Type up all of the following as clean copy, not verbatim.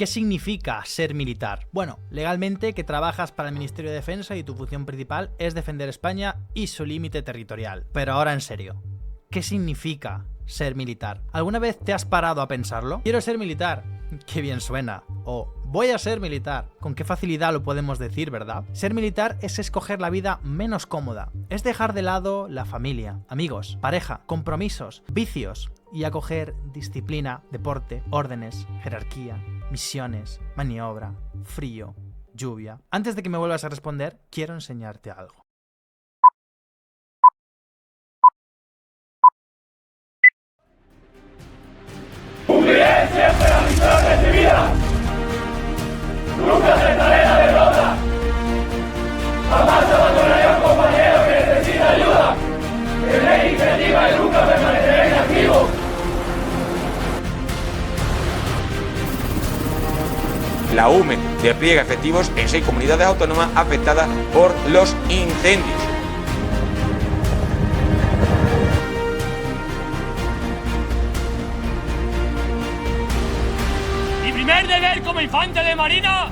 ¿Qué significa ser militar? Bueno, legalmente que trabajas para el Ministerio de Defensa y tu función principal es defender España y su límite territorial. Pero ahora en serio, ¿qué significa ser militar? ¿Alguna vez te has parado a pensarlo? Quiero ser militar. Qué bien suena. O voy a ser militar. Con qué facilidad lo podemos decir, ¿verdad? Ser militar es escoger la vida menos cómoda. Es dejar de lado la familia, amigos, pareja, compromisos, vicios y acoger disciplina, deporte, órdenes, jerarquía, misiones, maniobra, frío, lluvia. Antes de que me vuelvas a responder, quiero enseñarte algo. Cumpliré siempre la misión recibida. Nunca aceptaré la derrota. Jamás abandonaré a un compañero que necesita ayuda. Tendré iniciativa y nunca permaneceré inactivo. La UME despliega efectivos en 6 comunidades autónomas afectadas por los incendios. Mi primer deber como infante de marina.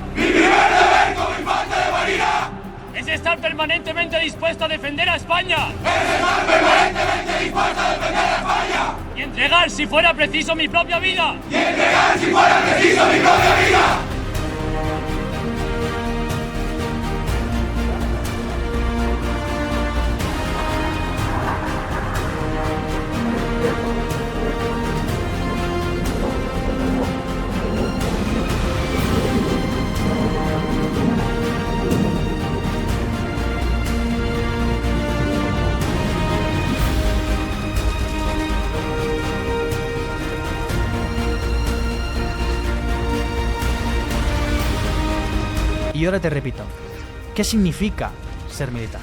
Es estar permanentemente dispuesto a defender a España. Y entregar si fuera preciso mi propia vida. Y ahora te repito, ¿qué significa ser militar?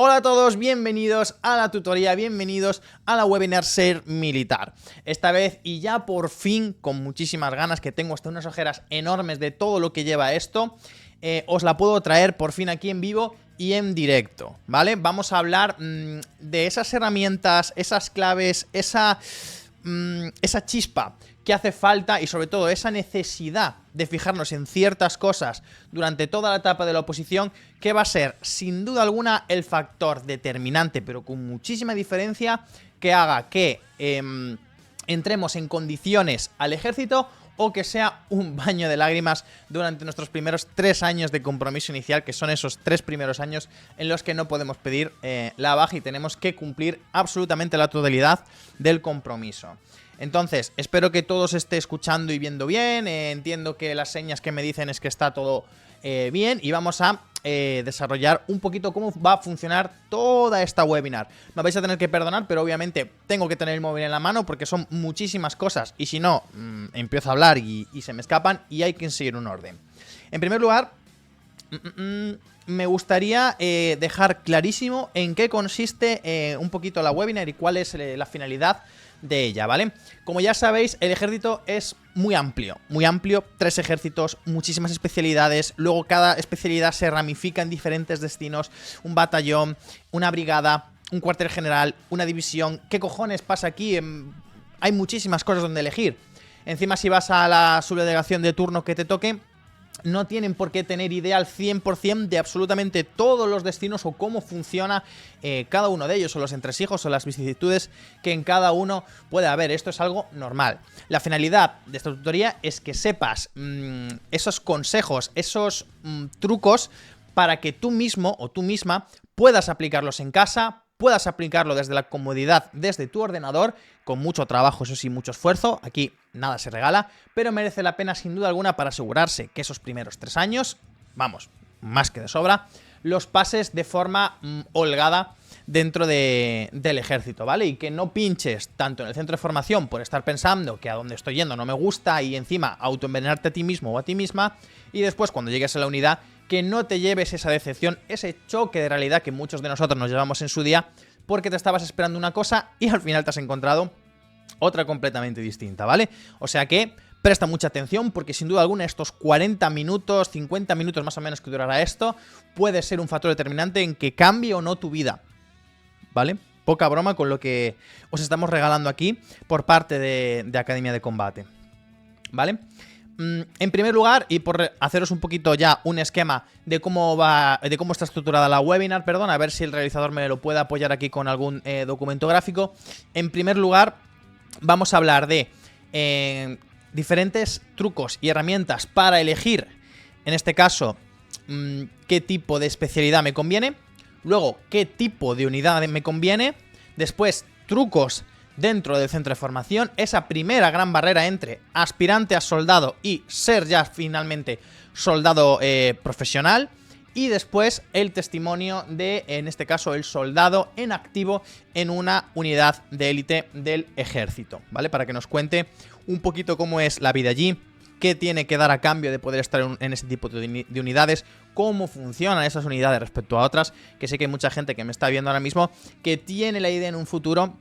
Hola a todos, bienvenidos a la tutoría, bienvenidos a la webinar Ser Militar. Esta vez y ya por fin, con muchísimas ganas, que tengo hasta unas ojeras enormes de todo lo que lleva esto, os la puedo traer por fin aquí en vivo y en directo, ¿vale? Vamos a hablar de esas herramientas, esas claves, esa chispa que hace falta y sobre todo esa necesidad de fijarnos en ciertas cosas durante toda la etapa de la oposición, que va a ser sin duda alguna el factor determinante, pero con muchísima diferencia, que haga que entremos en condiciones al ejército o que sea un baño de lágrimas durante nuestros primeros 3 años de compromiso inicial, que son esos 3 primeros años en los que no podemos pedir la baja y tenemos que cumplir absolutamente la totalidad del compromiso. Entonces, espero que todo se esté escuchando y viendo bien. Entiendo que las señas que me dicen es que está todo bien y vamos a desarrollar un poquito cómo va a funcionar toda esta webinar. Me vais a tener que perdonar, pero obviamente tengo que tener el móvil en la mano porque son muchísimas cosas y si no, empiezo a hablar y se me escapan y hay que seguir un orden. En primer lugar, me gustaría dejar clarísimo en qué consiste un poquito la webinar y cuál es la finalidad de ella, ¿vale? Como ya sabéis, el ejército es muy amplio, 3 ejércitos, muchísimas especialidades, luego cada especialidad se ramifica en diferentes destinos, un batallón, una brigada, un cuartel general, una división. ¿Qué cojones pasa aquí? Hay muchísimas cosas donde elegir. Encima, si vas a la subdelegación de turno que te toque, no tienen por qué tener idea al 100% de absolutamente todos los destinos o cómo funciona cada uno de ellos, o los entresijos o las vicisitudes que en cada uno puede haber. Esto es algo normal. La finalidad de esta tutoría es que sepas esos consejos, esos trucos para que tú mismo o tú misma puedas aplicarlos en casa, puedas aplicarlo desde la comodidad, desde tu ordenador, con mucho trabajo, eso sí, mucho esfuerzo. Aquí nada se regala, pero merece la pena sin duda alguna para asegurarse que esos primeros 3 años, vamos, más que de sobra, los pases de forma holgada dentro del ejército, ¿vale? Y que no pinches tanto en el centro de formación por estar pensando que a dónde estoy yendo no me gusta y encima autoenvenenarte a ti mismo o a ti misma, y después cuando llegues a la unidad que no te lleves esa decepción, ese choque de realidad que muchos de nosotros nos llevamos en su día porque te estabas esperando una cosa y al final te has encontrado otra completamente distinta, ¿vale? O sea que presta mucha atención porque sin duda alguna estos 40 minutos, 50 minutos más o menos que durará esto, puede ser un factor determinante en que cambie o no tu vida, ¿vale? Poca broma con lo que os estamos regalando aquí por parte de Academia de Combate, ¿vale? En primer lugar, y por haceros un poquito ya un esquema de cómo está estructurada la webinar, perdón, a ver si el realizador me lo puede apoyar aquí con algún documento gráfico. En primer lugar, vamos a hablar de diferentes trucos y herramientas para elegir, en este caso, qué tipo de especialidad me conviene. Luego, qué tipo de unidad me conviene. Después, trucos dentro del centro de formación, esa primera gran barrera entre aspirante a soldado y ser ya finalmente soldado profesional. Y después el testimonio de, en este caso, el soldado en activo en una unidad de élite del ejército, ¿vale? Para que nos cuente un poquito cómo es la vida allí, qué tiene que dar a cambio de poder estar en ese tipo de unidades, cómo funcionan esas unidades respecto a otras, que sé que hay mucha gente que me está viendo ahora mismo que tiene la idea en un futuro,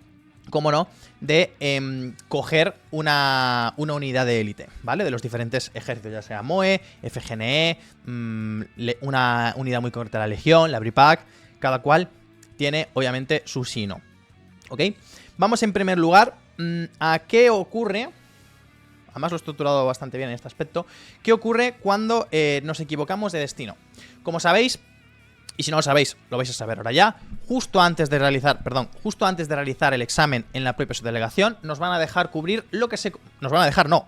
cómo no, de coger una unidad de élite, ¿vale? De los diferentes ejércitos, ya sea MOE, FGNE, una unidad muy concreta de la Legión, la BRIPAC, cada cual tiene obviamente su sino, ¿ok? Vamos en primer lugar a qué ocurre, además lo he estructurado bastante bien en este aspecto, qué ocurre cuando nos equivocamos de destino. Como sabéis, y si no lo sabéis, lo vais a saber ahora ya, justo antes de realizar el examen en la propia subdelegación, nos van a dejar cubrir lo que se...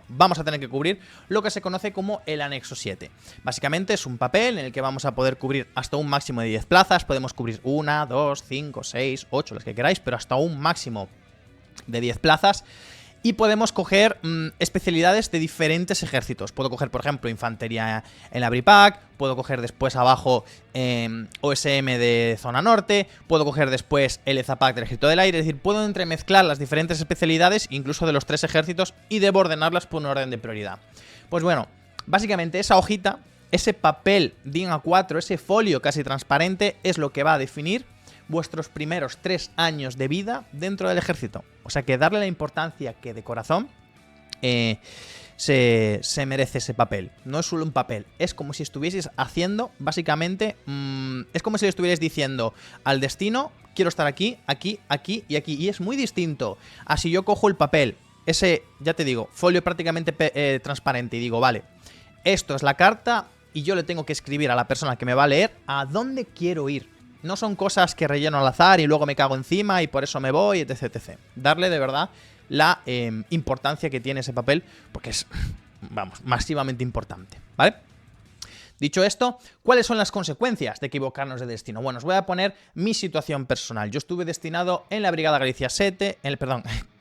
vamos a tener que cubrir lo que se conoce como el anexo 7. Básicamente es un papel en el que vamos a poder cubrir hasta un máximo de 10 plazas, podemos cubrir 1, 2, 5, 6, 8, las que queráis, pero hasta un máximo de 10 plazas. Y podemos coger especialidades de diferentes ejércitos. Puedo coger, por ejemplo, infantería en la BRIPAC. Puedo coger después abajo OSM de zona norte. Puedo coger después el EZAPAC del ejército del aire. Es decir, puedo entremezclar las diferentes especialidades, incluso de los 3 ejércitos, y debo ordenarlas por un orden de prioridad. Pues bueno, básicamente esa hojita, ese papel DIN A4, ese folio casi transparente, es lo que va a definir vuestros primeros 3 años de vida dentro del ejército. O sea que darle la importancia que de corazón se merece ese papel. No es solo un papel, es como si estuvieseis haciendo, básicamente, es como si le estuvierais diciendo al destino, quiero estar aquí, aquí, aquí y aquí. Y es muy distinto a si yo cojo el papel, ese, ya te digo, folio prácticamente transparente, y digo, vale, esto es la carta y yo le tengo que escribir a la persona que me va a leer a dónde quiero ir. No son cosas que relleno al azar y luego me cago encima y por eso me voy, etc, etc. Darle de verdad la importancia que tiene ese papel, porque es, vamos, masivamente importante, ¿vale? Dicho esto, ¿cuáles son las consecuencias de equivocarnos de destino? Bueno, os voy a poner mi situación personal. Yo estuve destinado en la Brigada Galicia 7,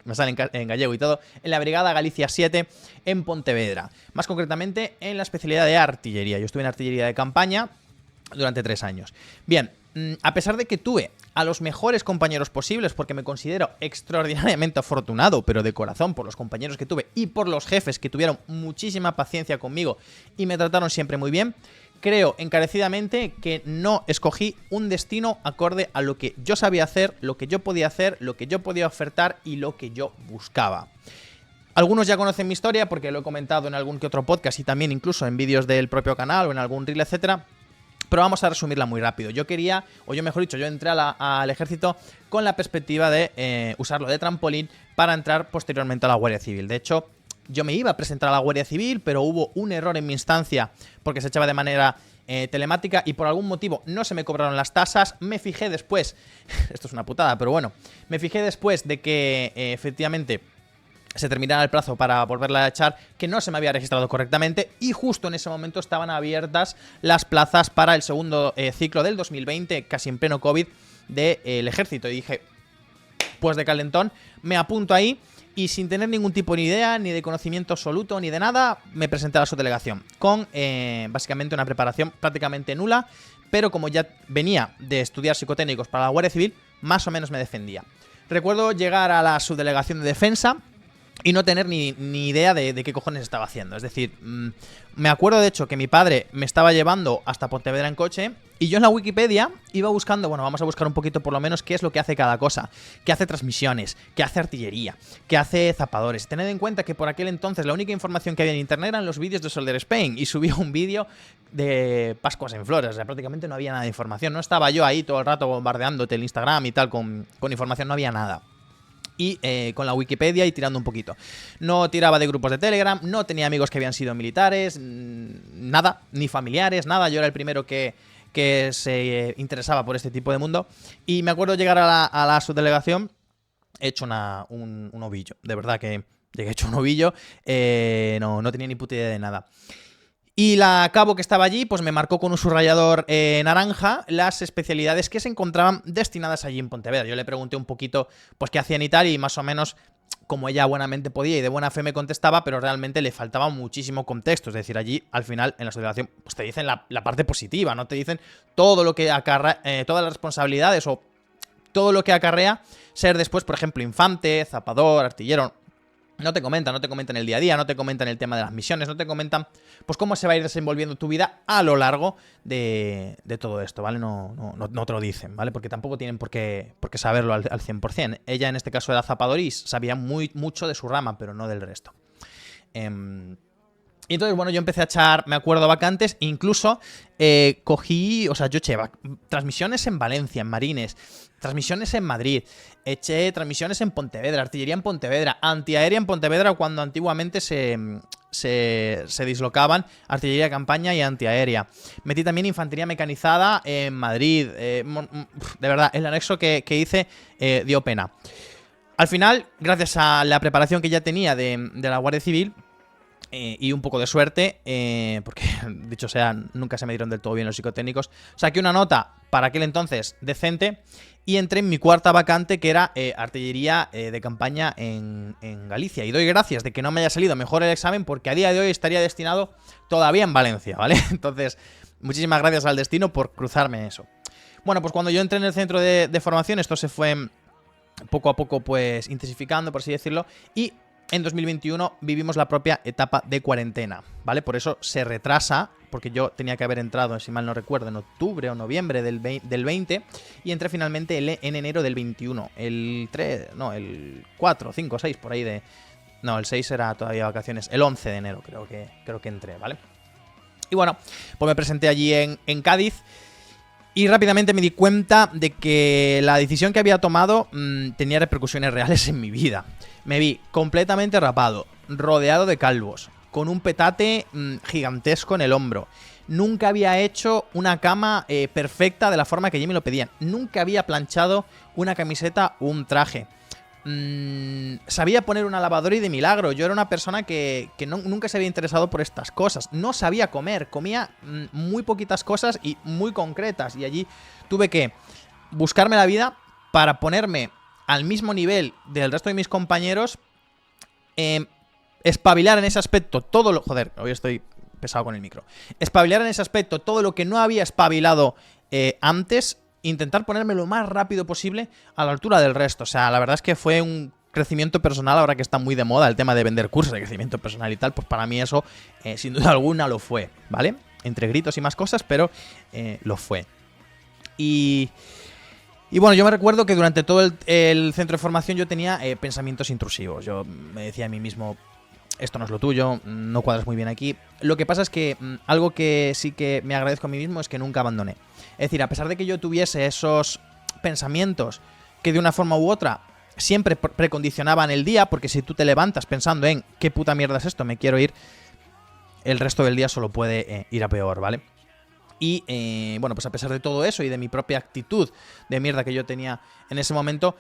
me sale en gallego y todo, en la Brigada Galicia 7 en Pontevedra. Más concretamente en la especialidad de artillería. Yo estuve en artillería de campaña durante 3 años. Bien, a pesar de que tuve a los mejores compañeros posibles, porque me considero extraordinariamente afortunado, pero de corazón, por los compañeros que tuve y por los jefes que tuvieron muchísima paciencia conmigo y me trataron siempre muy bien, creo encarecidamente que no escogí un destino acorde a lo que yo sabía hacer, lo que yo podía hacer, lo que yo podía ofertar y lo que yo buscaba. Algunos ya conocen mi historia porque lo he comentado en algún que otro podcast y también incluso en vídeos del propio canal o en algún reel, etcétera. Pero vamos a resumirla muy rápido. Yo entré al ejército con la perspectiva de usarlo de trampolín para entrar posteriormente a la Guardia Civil. De hecho, yo me iba a presentar a la Guardia Civil, pero hubo un error en mi instancia porque se echaba de manera telemática y por algún motivo no se me cobraron las tasas. Me fijé después, esto es una putada, pero bueno, me fijé después de que efectivamente se terminara el plazo para volverla a echar, que no se me había registrado correctamente y justo en ese momento estaban abiertas las plazas para el segundo ciclo del 2020, casi en pleno COVID, del ejército. Y dije, pues de calentón, me apunto ahí y sin tener ningún tipo de idea, ni de conocimiento absoluto, ni de nada, me presenté a la subdelegación con básicamente una preparación prácticamente nula, pero como ya venía de estudiar psicotécnicos para la Guardia Civil, más o menos me defendía. Recuerdo llegar a la subdelegación de defensa, y no tener ni idea de qué cojones estaba haciendo. Es decir, me acuerdo de hecho que mi padre me estaba llevando hasta Pontevedra en coche y yo en la Wikipedia iba buscando, bueno, vamos a buscar un poquito por lo menos qué es lo que hace cada cosa. Qué hace transmisiones, qué hace artillería, qué hace zapadores. Tened en cuenta que por aquel entonces la única información que había en internet eran los vídeos de Soldier Spain y subía un vídeo de Pascuas en Flores. O sea, prácticamente no había nada de información. No estaba yo ahí todo el rato bombardeándote el Instagram y tal con información, no había nada. Y con la Wikipedia y tirando un poquito. No tiraba de grupos de Telegram, no tenía amigos que habían sido militares, nada, ni familiares, nada. Yo era el primero que se interesaba por este tipo de mundo. Y me acuerdo llegar a la subdelegación, he hecho un ovillo, de verdad que llegué hecho un ovillo, no tenía ni puta idea de nada. Y la cabo que estaba allí, pues me marcó con un subrayador naranja las especialidades que se encontraban destinadas allí en Pontevedra. Yo le pregunté un poquito, pues, qué hacían y tal, y más o menos, como ella buenamente podía y de buena fe me contestaba, pero realmente le faltaba muchísimo contexto. Es decir, allí, al final, en la subdelegación, pues te dicen la parte positiva, no te dicen todo lo que acarrea, todas las responsabilidades o todo lo que acarrea ser después, por ejemplo, infante, zapador, artillero. No te comentan el día a día, no te comentan el tema de las misiones, no te comentan pues cómo se va a ir desenvolviendo tu vida a lo largo de todo esto, ¿vale? No te lo dicen, ¿vale? Porque tampoco tienen por qué saberlo al 100%. Ella en este caso era zapadora y sabía mucho de su rama, pero no del resto. Y entonces, bueno, yo empecé a echar, me acuerdo, vacantes, incluso cogí, o sea, yo eché transmisiones en Valencia, en Marines, transmisiones en Madrid, eché transmisiones en Pontevedra, artillería en Pontevedra, antiaérea en Pontevedra, cuando antiguamente se dislocaban artillería de campaña y antiaérea. Metí también infantería mecanizada en Madrid, de verdad, el anexo que hice dio pena. Al final, gracias a la preparación que ya tenía de la Guardia Civil, y un poco de suerte, porque, dicho sea, nunca se me dieron del todo bien los psicotécnicos, saqué una nota para aquel entonces decente y entré en mi cuarta vacante, que era artillería de campaña en Galicia. Y doy gracias de que no me haya salido mejor el examen, porque a día de hoy estaría destinado todavía en Valencia, ¿vale? Entonces, muchísimas gracias al destino por cruzarme eso. Bueno, pues cuando yo entré en el centro de formación, esto se fue poco a poco, pues, intensificando, por así decirlo, y en 2021 vivimos la propia etapa de cuarentena, ¿vale? Por eso se retrasa, porque yo tenía que haber entrado, si mal no recuerdo, en octubre o noviembre del 20 y entré finalmente en enero del 21. El 4, 5, 6, por ahí de... No, el 6 era todavía vacaciones. El 11 de enero creo que entré, ¿vale? Y bueno, pues me presenté allí en Cádiz. Y rápidamente me di cuenta de que la decisión que había tomado tenía repercusiones reales en mi vida. Me vi completamente rapado, rodeado de calvos, con un petate gigantesco en el hombro. Nunca había hecho una cama perfecta de la forma que allí me lo pedían. Nunca había planchado una camiseta o un traje. Sabía poner una lavadora y de milagro. Yo era una persona que nunca se había interesado por estas cosas. No sabía comer, comía muy poquitas cosas y muy concretas. Y allí tuve que buscarme la vida para ponerme al mismo nivel del resto de mis compañeros, espabilar en ese aspecto todo lo... Joder, hoy estoy pesado con el micro. Espabilar en ese aspecto todo lo que no había espabilado antes. Intentar ponerme lo más rápido posible a la altura del resto. O sea, la verdad es que fue un crecimiento personal, ahora que está muy de moda el tema de vender cursos de crecimiento personal y tal, pues para mí eso, sin duda alguna, lo fue, ¿vale? Entre gritos y más cosas, pero lo fue. Y bueno, yo me recuerdo que durante todo el centro de formación yo tenía pensamientos intrusivos. Yo me decía a mí mismo, esto no es lo tuyo, no cuadras muy bien aquí. Lo que pasa es que algo que sí que me agradezco a mí mismo es que nunca abandoné. Es decir, a pesar de que yo tuviese esos pensamientos que de una forma u otra siempre precondicionaban el día, porque si tú te levantas pensando en qué puta mierda es esto, me quiero ir, el resto del día solo puede ir a peor, ¿vale? Y bueno, pues a pesar de todo eso y de mi propia actitud de mierda que yo tenía en ese momento,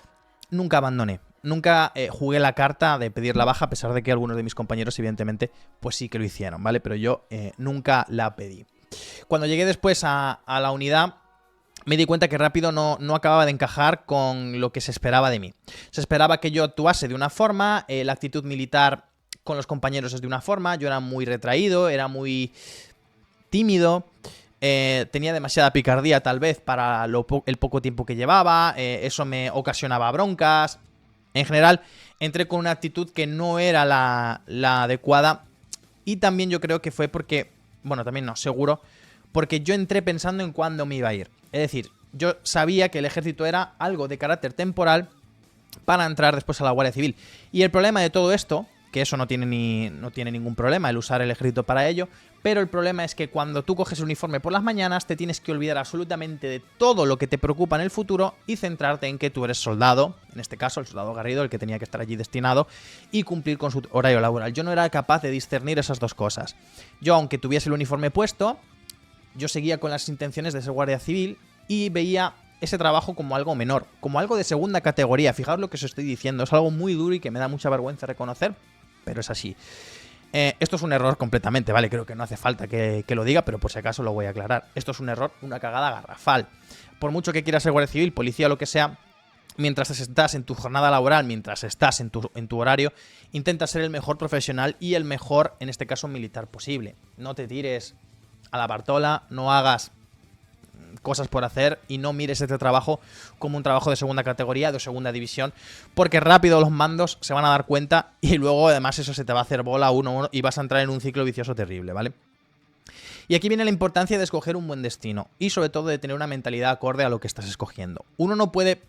nunca abandoné. Nunca jugué la carta de pedir la baja, a pesar de que algunos de mis compañeros, evidentemente, pues sí que lo hicieron, ¿vale? Pero yo nunca la pedí. Cuando llegué después a la unidad, me di cuenta que rápido no acababa de encajar con lo que se esperaba de mí. Se esperaba que yo actuase de una forma, la actitud militar con los compañeros es de una forma, yo era muy retraído, era muy tímido, tenía demasiada picardía tal vez para el poco tiempo que llevaba, eso me ocasionaba broncas. En general, entré con una actitud que no era la adecuada y también yo creo que fue porque, bueno, también no, seguro, porque yo entré pensando en cuándo me iba a ir. Es decir, yo sabía que el ejército era algo de carácter temporal para entrar después a la Guardia Civil. Y el problema de todo esto, que eso no tiene ningún problema el usar el ejército para ello, pero el problema es que cuando tú coges el uniforme por las mañanas te tienes que olvidar absolutamente de todo lo que te preocupa en el futuro y centrarte en que tú eres soldado, en este caso el soldado Garrido, el que tenía que estar allí destinado, y cumplir con su horario laboral. Yo no era capaz de discernir esas dos cosas. Yo, aunque tuviese el uniforme puesto, yo seguía con las intenciones de ser guardia civil y veía ese trabajo como algo menor, como algo de segunda categoría. Fijaos lo que os estoy diciendo, es algo muy duro y que me da mucha vergüenza reconocer, pero es así. Esto es un error completamente, ¿vale? Creo que no hace falta que lo diga, pero por si acaso lo voy a aclarar. Esto es un error, una cagada garrafal. Por mucho que quieras ser guardia civil, policía o lo que sea, mientras estás en tu jornada laboral, mientras estás en tu horario, intenta ser el mejor profesional y el mejor, en este caso, militar posible. No te tires a la Bartola, no hagas cosas por hacer y no mires este trabajo como un trabajo de segunda categoría, de segunda división, porque rápido los mandos se van a dar cuenta y luego además eso se te va a hacer bola uno y vas a entrar en un ciclo vicioso terrible, ¿vale? Y aquí viene la importancia de escoger un buen destino y sobre todo de tener una mentalidad acorde a lo que estás escogiendo. Uno no puede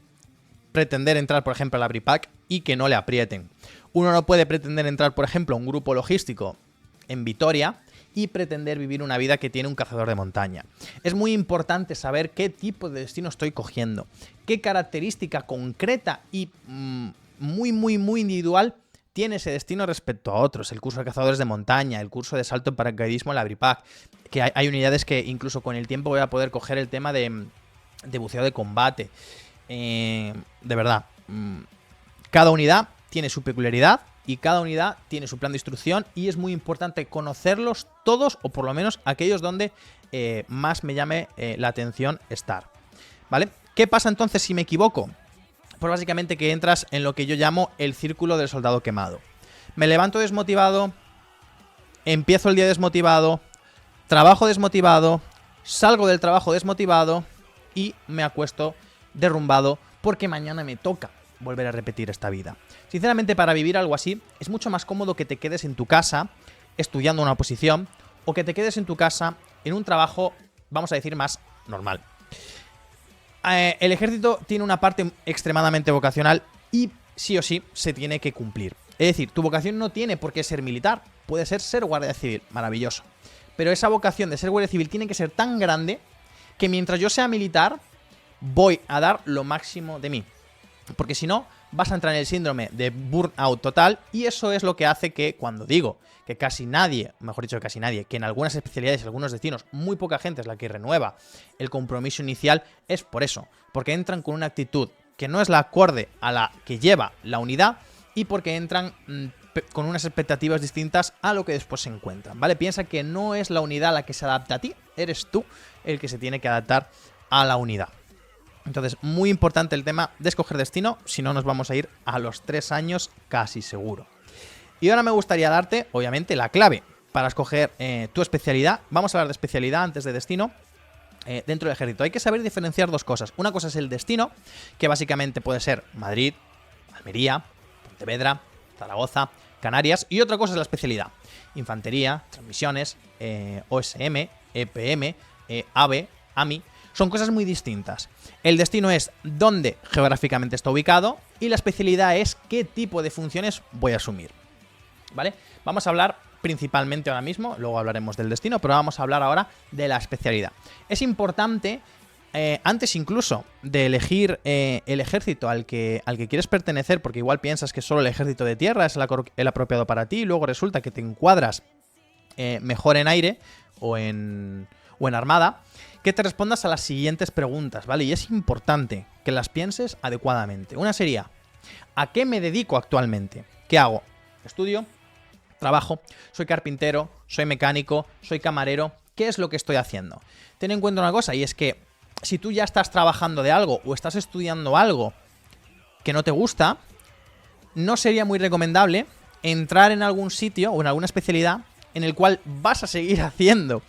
pretender entrar, por ejemplo, a la BRIPAC y que no le aprieten. Uno no puede pretender entrar, por ejemplo, a un grupo logístico en Vitoria y pretender vivir una vida que tiene un cazador de montaña. Es muy importante saber qué tipo de destino estoy cogiendo, qué característica concreta y muy individual tiene ese destino respecto a otros. El curso de cazadores de montaña, el curso de salto en paracaidismo en la BRIPAC, que hay unidades que incluso con el tiempo voy a poder coger el tema de buceo de combate. De verdad, cada unidad tiene su peculiaridad y cada unidad tiene su plan de instrucción y es muy importante conocerlos todos o por lo menos aquellos donde más me llame la atención estar, ¿vale? ¿Qué pasa entonces si me equivoco? Pues básicamente que entras en lo que yo llamo el círculo del soldado quemado. Me levanto desmotivado, empiezo el día desmotivado, trabajo desmotivado, salgo del trabajo desmotivado y me acuesto derrumbado porque mañana me toca volver a repetir esta vida. Sinceramente, para vivir algo así, es mucho más cómodo que te quedes en tu casa estudiando una oposición o que te quedes en tu casa en un trabajo, vamos a decir, más normal. El ejército tiene una parte extremadamente vocacional y sí o sí se tiene que cumplir. Es decir, tu vocación no tiene por qué ser militar, puede ser guardia civil, maravilloso. Pero esa vocación de ser guardia civil tiene que ser tan grande que mientras yo sea militar, voy a dar lo máximo de mí. Porque si no, vas a entrar en el síndrome de burnout total y eso es lo que hace que cuando digo que casi nadie, mejor dicho casi nadie, que en algunas especialidades y algunos destinos muy poca gente es la que renueva el compromiso inicial, es por eso, porque entran con una actitud que no es la acorde a la que lleva la unidad y porque entran con unas expectativas distintas a lo que después se encuentran, ¿vale? Piensa que no es la unidad la que se adapta a ti, eres tú el que se tiene que adaptar a la unidad. Entonces, muy importante el tema de escoger destino, si no nos vamos a ir a los 3 años casi seguro. Y ahora me gustaría darte, obviamente, la clave para escoger tu especialidad. Vamos a hablar de especialidad antes de destino dentro del ejército. Hay que saber diferenciar dos cosas. Una cosa es el destino, que básicamente puede ser Madrid, Almería, Pontevedra, Zaragoza, Canarias. Y otra cosa es la especialidad. Infantería, transmisiones, OSM, EPM, AVE, AMI. Son cosas muy distintas. El destino es dónde geográficamente está ubicado y la especialidad es qué tipo de funciones voy a asumir, ¿vale? Vamos a hablar principalmente ahora mismo, luego hablaremos del destino, pero vamos a hablar ahora de la especialidad. Es importante, antes incluso de elegir el ejército al que quieres pertenecer, porque igual piensas que solo el ejército de tierra es el apropiado para ti y luego resulta que te encuadras mejor en aire o en armada, que te respondas a las siguientes preguntas, ¿vale? Y es importante que las pienses adecuadamente. Una sería, ¿a qué me dedico actualmente? ¿Qué hago? ¿Estudio? ¿Trabajo? ¿Soy carpintero? ¿Soy mecánico? ¿Soy camarero? ¿Qué es lo que estoy haciendo? Ten en cuenta una cosa, y es que si tú ya estás trabajando de algo o estás estudiando algo que no te gusta, no sería muy recomendable entrar en algún sitio o en alguna especialidad en el cual vas a seguir haciendo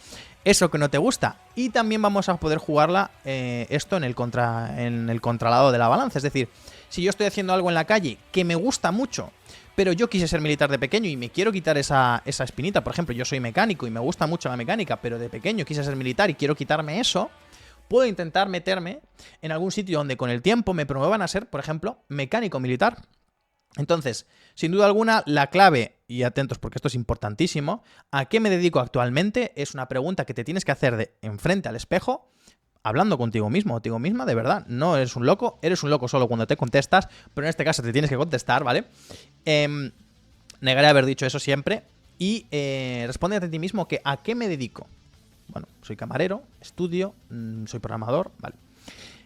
eso que no te gusta. Y también vamos a poder jugarla esto en el contralado de la balanza. Es decir, Si yo estoy haciendo algo en la calle que me gusta mucho, pero yo quise ser militar de pequeño y me quiero quitar esa espinita. Por ejemplo, yo soy mecánico y me gusta mucho la mecánica, pero de pequeño quise ser militar y quiero quitarme eso. Puedo intentar meterme en algún sitio donde con el tiempo me promuevan a ser, por ejemplo, mecánico militar. Entonces, sin duda alguna, la clave, y atentos porque esto es importantísimo, ¿a qué me dedico actualmente? Es una pregunta que te tienes que hacer de enfrente al espejo, hablando contigo mismo o contigo misma, de verdad. No eres un loco solo cuando te contestas, pero en este caso te tienes que contestar, ¿vale? Negaré haber dicho eso siempre y respóndete a ti mismo que ¿a qué me dedico? Bueno, soy camarero, estudio, soy programador, vale.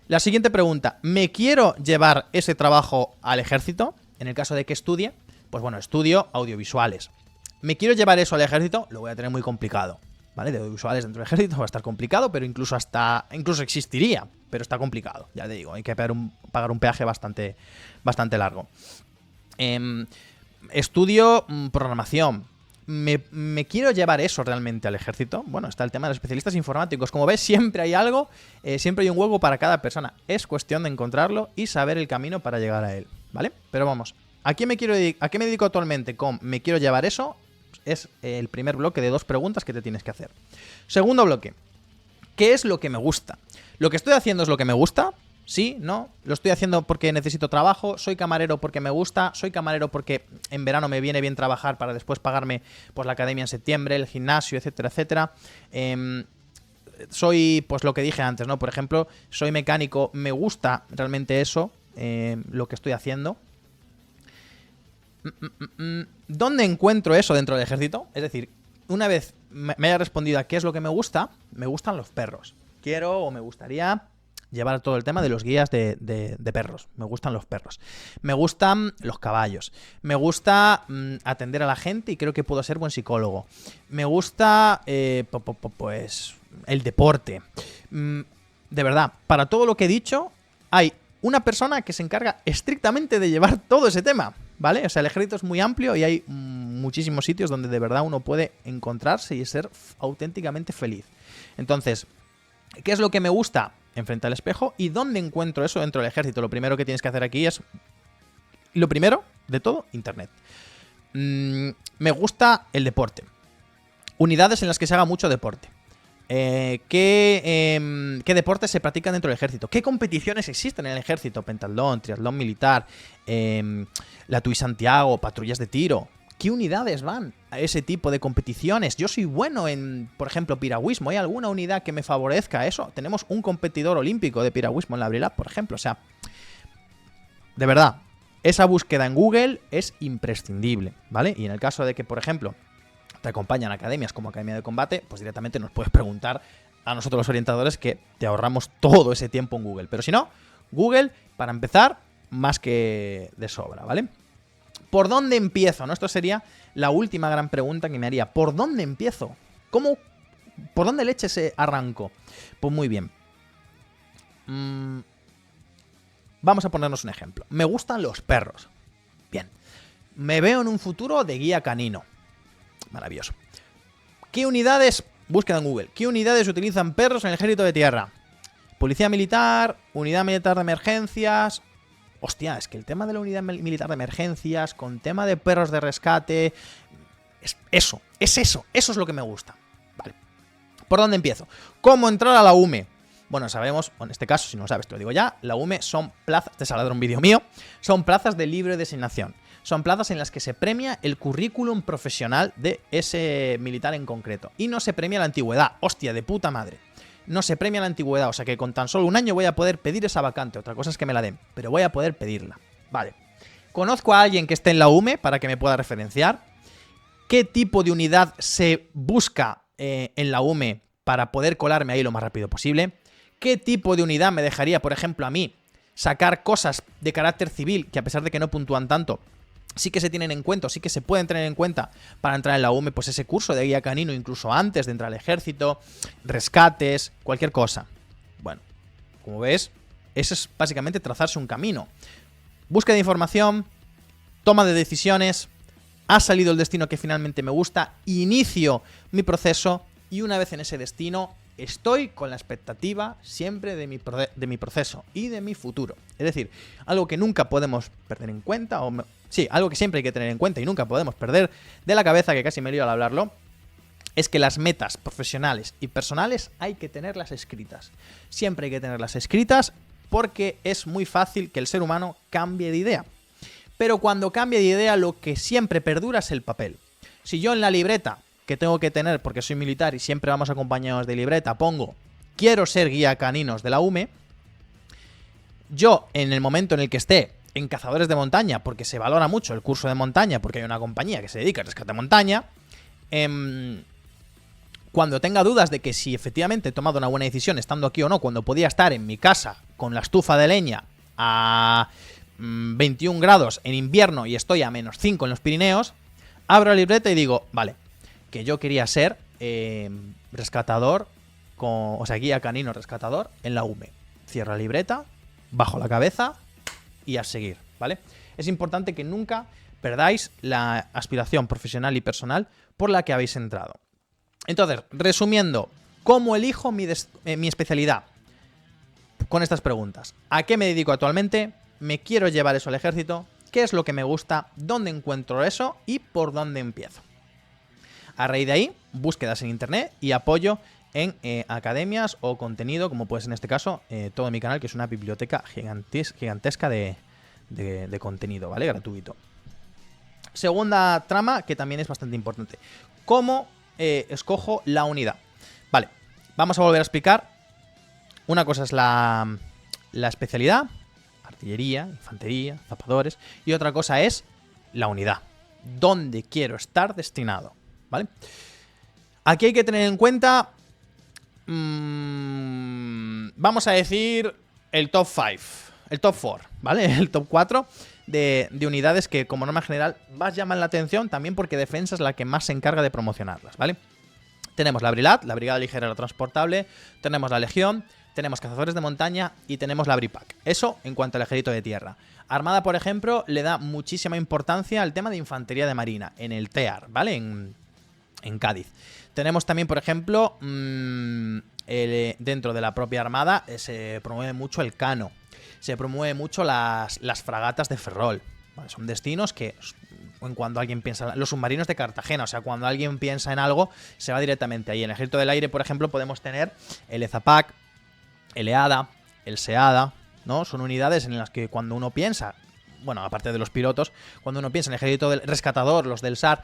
La siguiente pregunta, ¿me quiero llevar ese trabajo al ejército? En el caso de que estudie, pues bueno, estudio audiovisuales. ¿Me quiero llevar eso al ejército? Lo voy a tener muy complicado, ¿vale? De audiovisuales dentro del ejército va a estar complicado, pero incluso existiría, pero está complicado, ya te digo, hay que pagar un peaje bastante largo. Estudio programación. ¿Me quiero llevar eso realmente al ejército? Bueno, está el tema de los especialistas informáticos. Como ves, siempre hay algo, siempre hay un hueco para cada persona. Es cuestión de encontrarlo y saber el camino para llegar a él, ¿vale? Pero vamos, ¿a qué me dedico actualmente con ¿me quiero llevar eso? Es el primer bloque de 2 preguntas que te tienes que hacer. Segundo bloque, ¿qué es lo que me gusta? ¿Lo que estoy haciendo es lo que me gusta? Sí, no, lo estoy haciendo porque necesito trabajo, soy camarero porque me gusta, soy camarero porque en verano me viene bien trabajar para después pagarme pues la academia en septiembre, el gimnasio, etcétera, etcétera. Soy, pues lo que dije antes, ¿no? Por ejemplo, soy mecánico, me gusta realmente eso, lo que estoy haciendo. ¿Dónde encuentro eso dentro del ejército? Es decir, una vez me haya respondido a qué es lo que me gustan los perros. Quiero o me gustaría llevar todo el tema de los guías de perros. Me gustan los perros. Me gustan los caballos. Me gusta atender a la gente y creo que puedo ser buen psicólogo. Me gusta, pues, el deporte. De verdad, para todo lo que he dicho, hay una persona que se encarga estrictamente de llevar todo ese tema, ¿vale? O sea, el ejército es muy amplio y hay muchísimos sitios donde de verdad uno puede encontrarse y ser auténticamente feliz. Entonces, ¿qué es lo que me gusta? Enfrente al espejo. ¿Y dónde encuentro eso dentro del ejército? Lo primero que tienes que hacer aquí es, lo primero de todo, internet. Me gusta el deporte. Unidades en las que se haga mucho deporte. ¿Qué deportes se practican dentro del ejército? ¿Qué competiciones existen en el ejército? Pentatlón, triatlón militar, la TUI Santiago, patrullas de tiro. ¿Qué unidades van a ese tipo de competiciones? Yo soy bueno en, por ejemplo, piragüismo. ¿Hay alguna unidad que me favorezca a eso? Tenemos un competidor olímpico de piragüismo en la Brilab, por ejemplo. O sea, de verdad, esa búsqueda en Google es imprescindible, ¿vale? Y en el caso de que, por ejemplo, te acompañan academias como Academia de Combate, pues directamente nos puedes preguntar a nosotros los orientadores que te ahorramos todo ese tiempo en Google. Pero si no, Google, para empezar, más que de sobra, ¿vale? ¿Por dónde empiezo? ¿No? Esto sería la última gran pregunta que me haría. ¿Por dónde empiezo? ¿Por dónde leche ese arranco? Pues muy bien. Vamos a ponernos un ejemplo. Me gustan los perros. Bien. Me veo en un futuro de guía canino. Maravilloso. ¿Qué unidades? Búsqueda en Google. ¿Qué unidades utilizan perros en el ejército de tierra? Policía militar, unidad militar de emergencias. Hostia, es que el tema de la unidad militar de emergencias, con tema de perros de rescate, eso es lo que me gusta. Vale. ¿Por dónde empiezo? ¿Cómo entrar a la UME? Bueno, sabemos, en este caso, si no lo sabes, te lo digo ya, la UME son plazas, te saldrá un vídeo mío, son plazas de libre designación. Son plazas en las que se premia el currículum profesional de ese militar en concreto. Y no se premia la antigüedad. Hostia, de puta madre. No se premia la antigüedad, o sea que con tan solo un año voy a poder pedir esa vacante. Otra cosa es que me la den, pero voy a poder pedirla. Vale. ¿Conozco a alguien que esté en la UME para que me pueda referenciar? ¿Qué tipo de unidad se busca en la UME para poder colarme ahí lo más rápido posible? ¿Qué tipo de unidad me dejaría, por ejemplo, a mí sacar cosas de carácter civil que a pesar de que no puntúan tanto, sí que se tienen en cuenta, sí que se pueden tener en cuenta para entrar en la UME, pues ese curso de guía canino incluso antes de entrar al ejército, rescates, cualquier cosa? Bueno, como ves, eso es básicamente trazarse un camino. Búsqueda de información, toma de decisiones, ha salido el destino que finalmente me gusta, inicio mi proceso y una vez en ese destino estoy con la expectativa siempre de mi proceso y de mi futuro. Es decir, algo que nunca podemos perder en cuenta, algo que siempre hay que tener en cuenta y nunca podemos perder de la cabeza, que casi me lío al hablarlo, es que las metas profesionales y personales hay que tenerlas escritas. Siempre hay que tenerlas escritas porque es muy fácil que el ser humano cambie de idea. Pero cuando cambie de idea, lo que siempre perdura es el papel. Si yo en la libreta que tengo que tener, porque soy militar y siempre vamos acompañados de libreta, pongo quiero ser guía caninos de la UME, yo en el momento en el que esté en cazadores de montaña, porque se valora mucho el curso de montaña, porque hay una compañía que se dedica al rescate de montaña, cuando tenga dudas de que si efectivamente he tomado una buena decisión estando aquí o no, cuando podía estar en mi casa con la estufa de leña a 21 grados en invierno y estoy a -5 en los Pirineos, abro la libreta y digo, vale, que yo quería ser rescatador, guía canino rescatador en la UME. Cierro la libreta, bajo la cabeza y a seguir, ¿vale? Es importante que nunca perdáis la aspiración profesional y personal por la que habéis entrado. Entonces, resumiendo, ¿cómo elijo mi especialidad? Con estas preguntas. ¿A qué me dedico actualmente? ¿Me quiero llevar eso al ejército? ¿Qué es lo que me gusta? ¿Dónde encuentro eso? ¿Y por dónde empiezo? A raíz de ahí, búsquedas en internet y apoyo en academias o contenido, como puede ser en este caso todo mi canal, que es una biblioteca gigantesca de contenido, ¿vale? Gratuito. Segunda trama, que también es bastante importante. ¿Cómo escojo la unidad? Vale, vamos a volver a explicar. Una cosa es la especialidad, artillería, infantería, zapadores, y otra cosa es la unidad. ¿Dónde quiero estar destinado? ¿Vale? Aquí hay que tener en cuenta, vamos a decir, el top 5, el top 4, ¿vale? El top 4 de unidades que como norma general más llaman la atención, también porque Defensa es la que más se encarga de promocionarlas, ¿vale? Tenemos la Brilat, la Brigada Ligera Aerotransportable, tenemos la Legión, tenemos Cazadores de Montaña y tenemos la BRIPAC. Eso en cuanto al ejército de tierra. Armada, por ejemplo, le da muchísima importancia al tema de infantería de marina, en el TEAR, ¿vale? En Cádiz. Tenemos también, por ejemplo, dentro de la propia Armada se promueve mucho el cano. Se promueve mucho las fragatas de Ferrol. ¿Vale? Son destinos que, en cuando alguien piensa... Los submarinos de Cartagena, o sea, cuando alguien piensa en algo, se va directamente ahí. En el ejército del aire, por ejemplo, podemos tener el EZAPAC, el EADA, el SEADA, ¿no? Son unidades en las que cuando uno piensa, bueno, aparte de los pilotos, cuando uno piensa en el ejército del rescatador, los del SAR,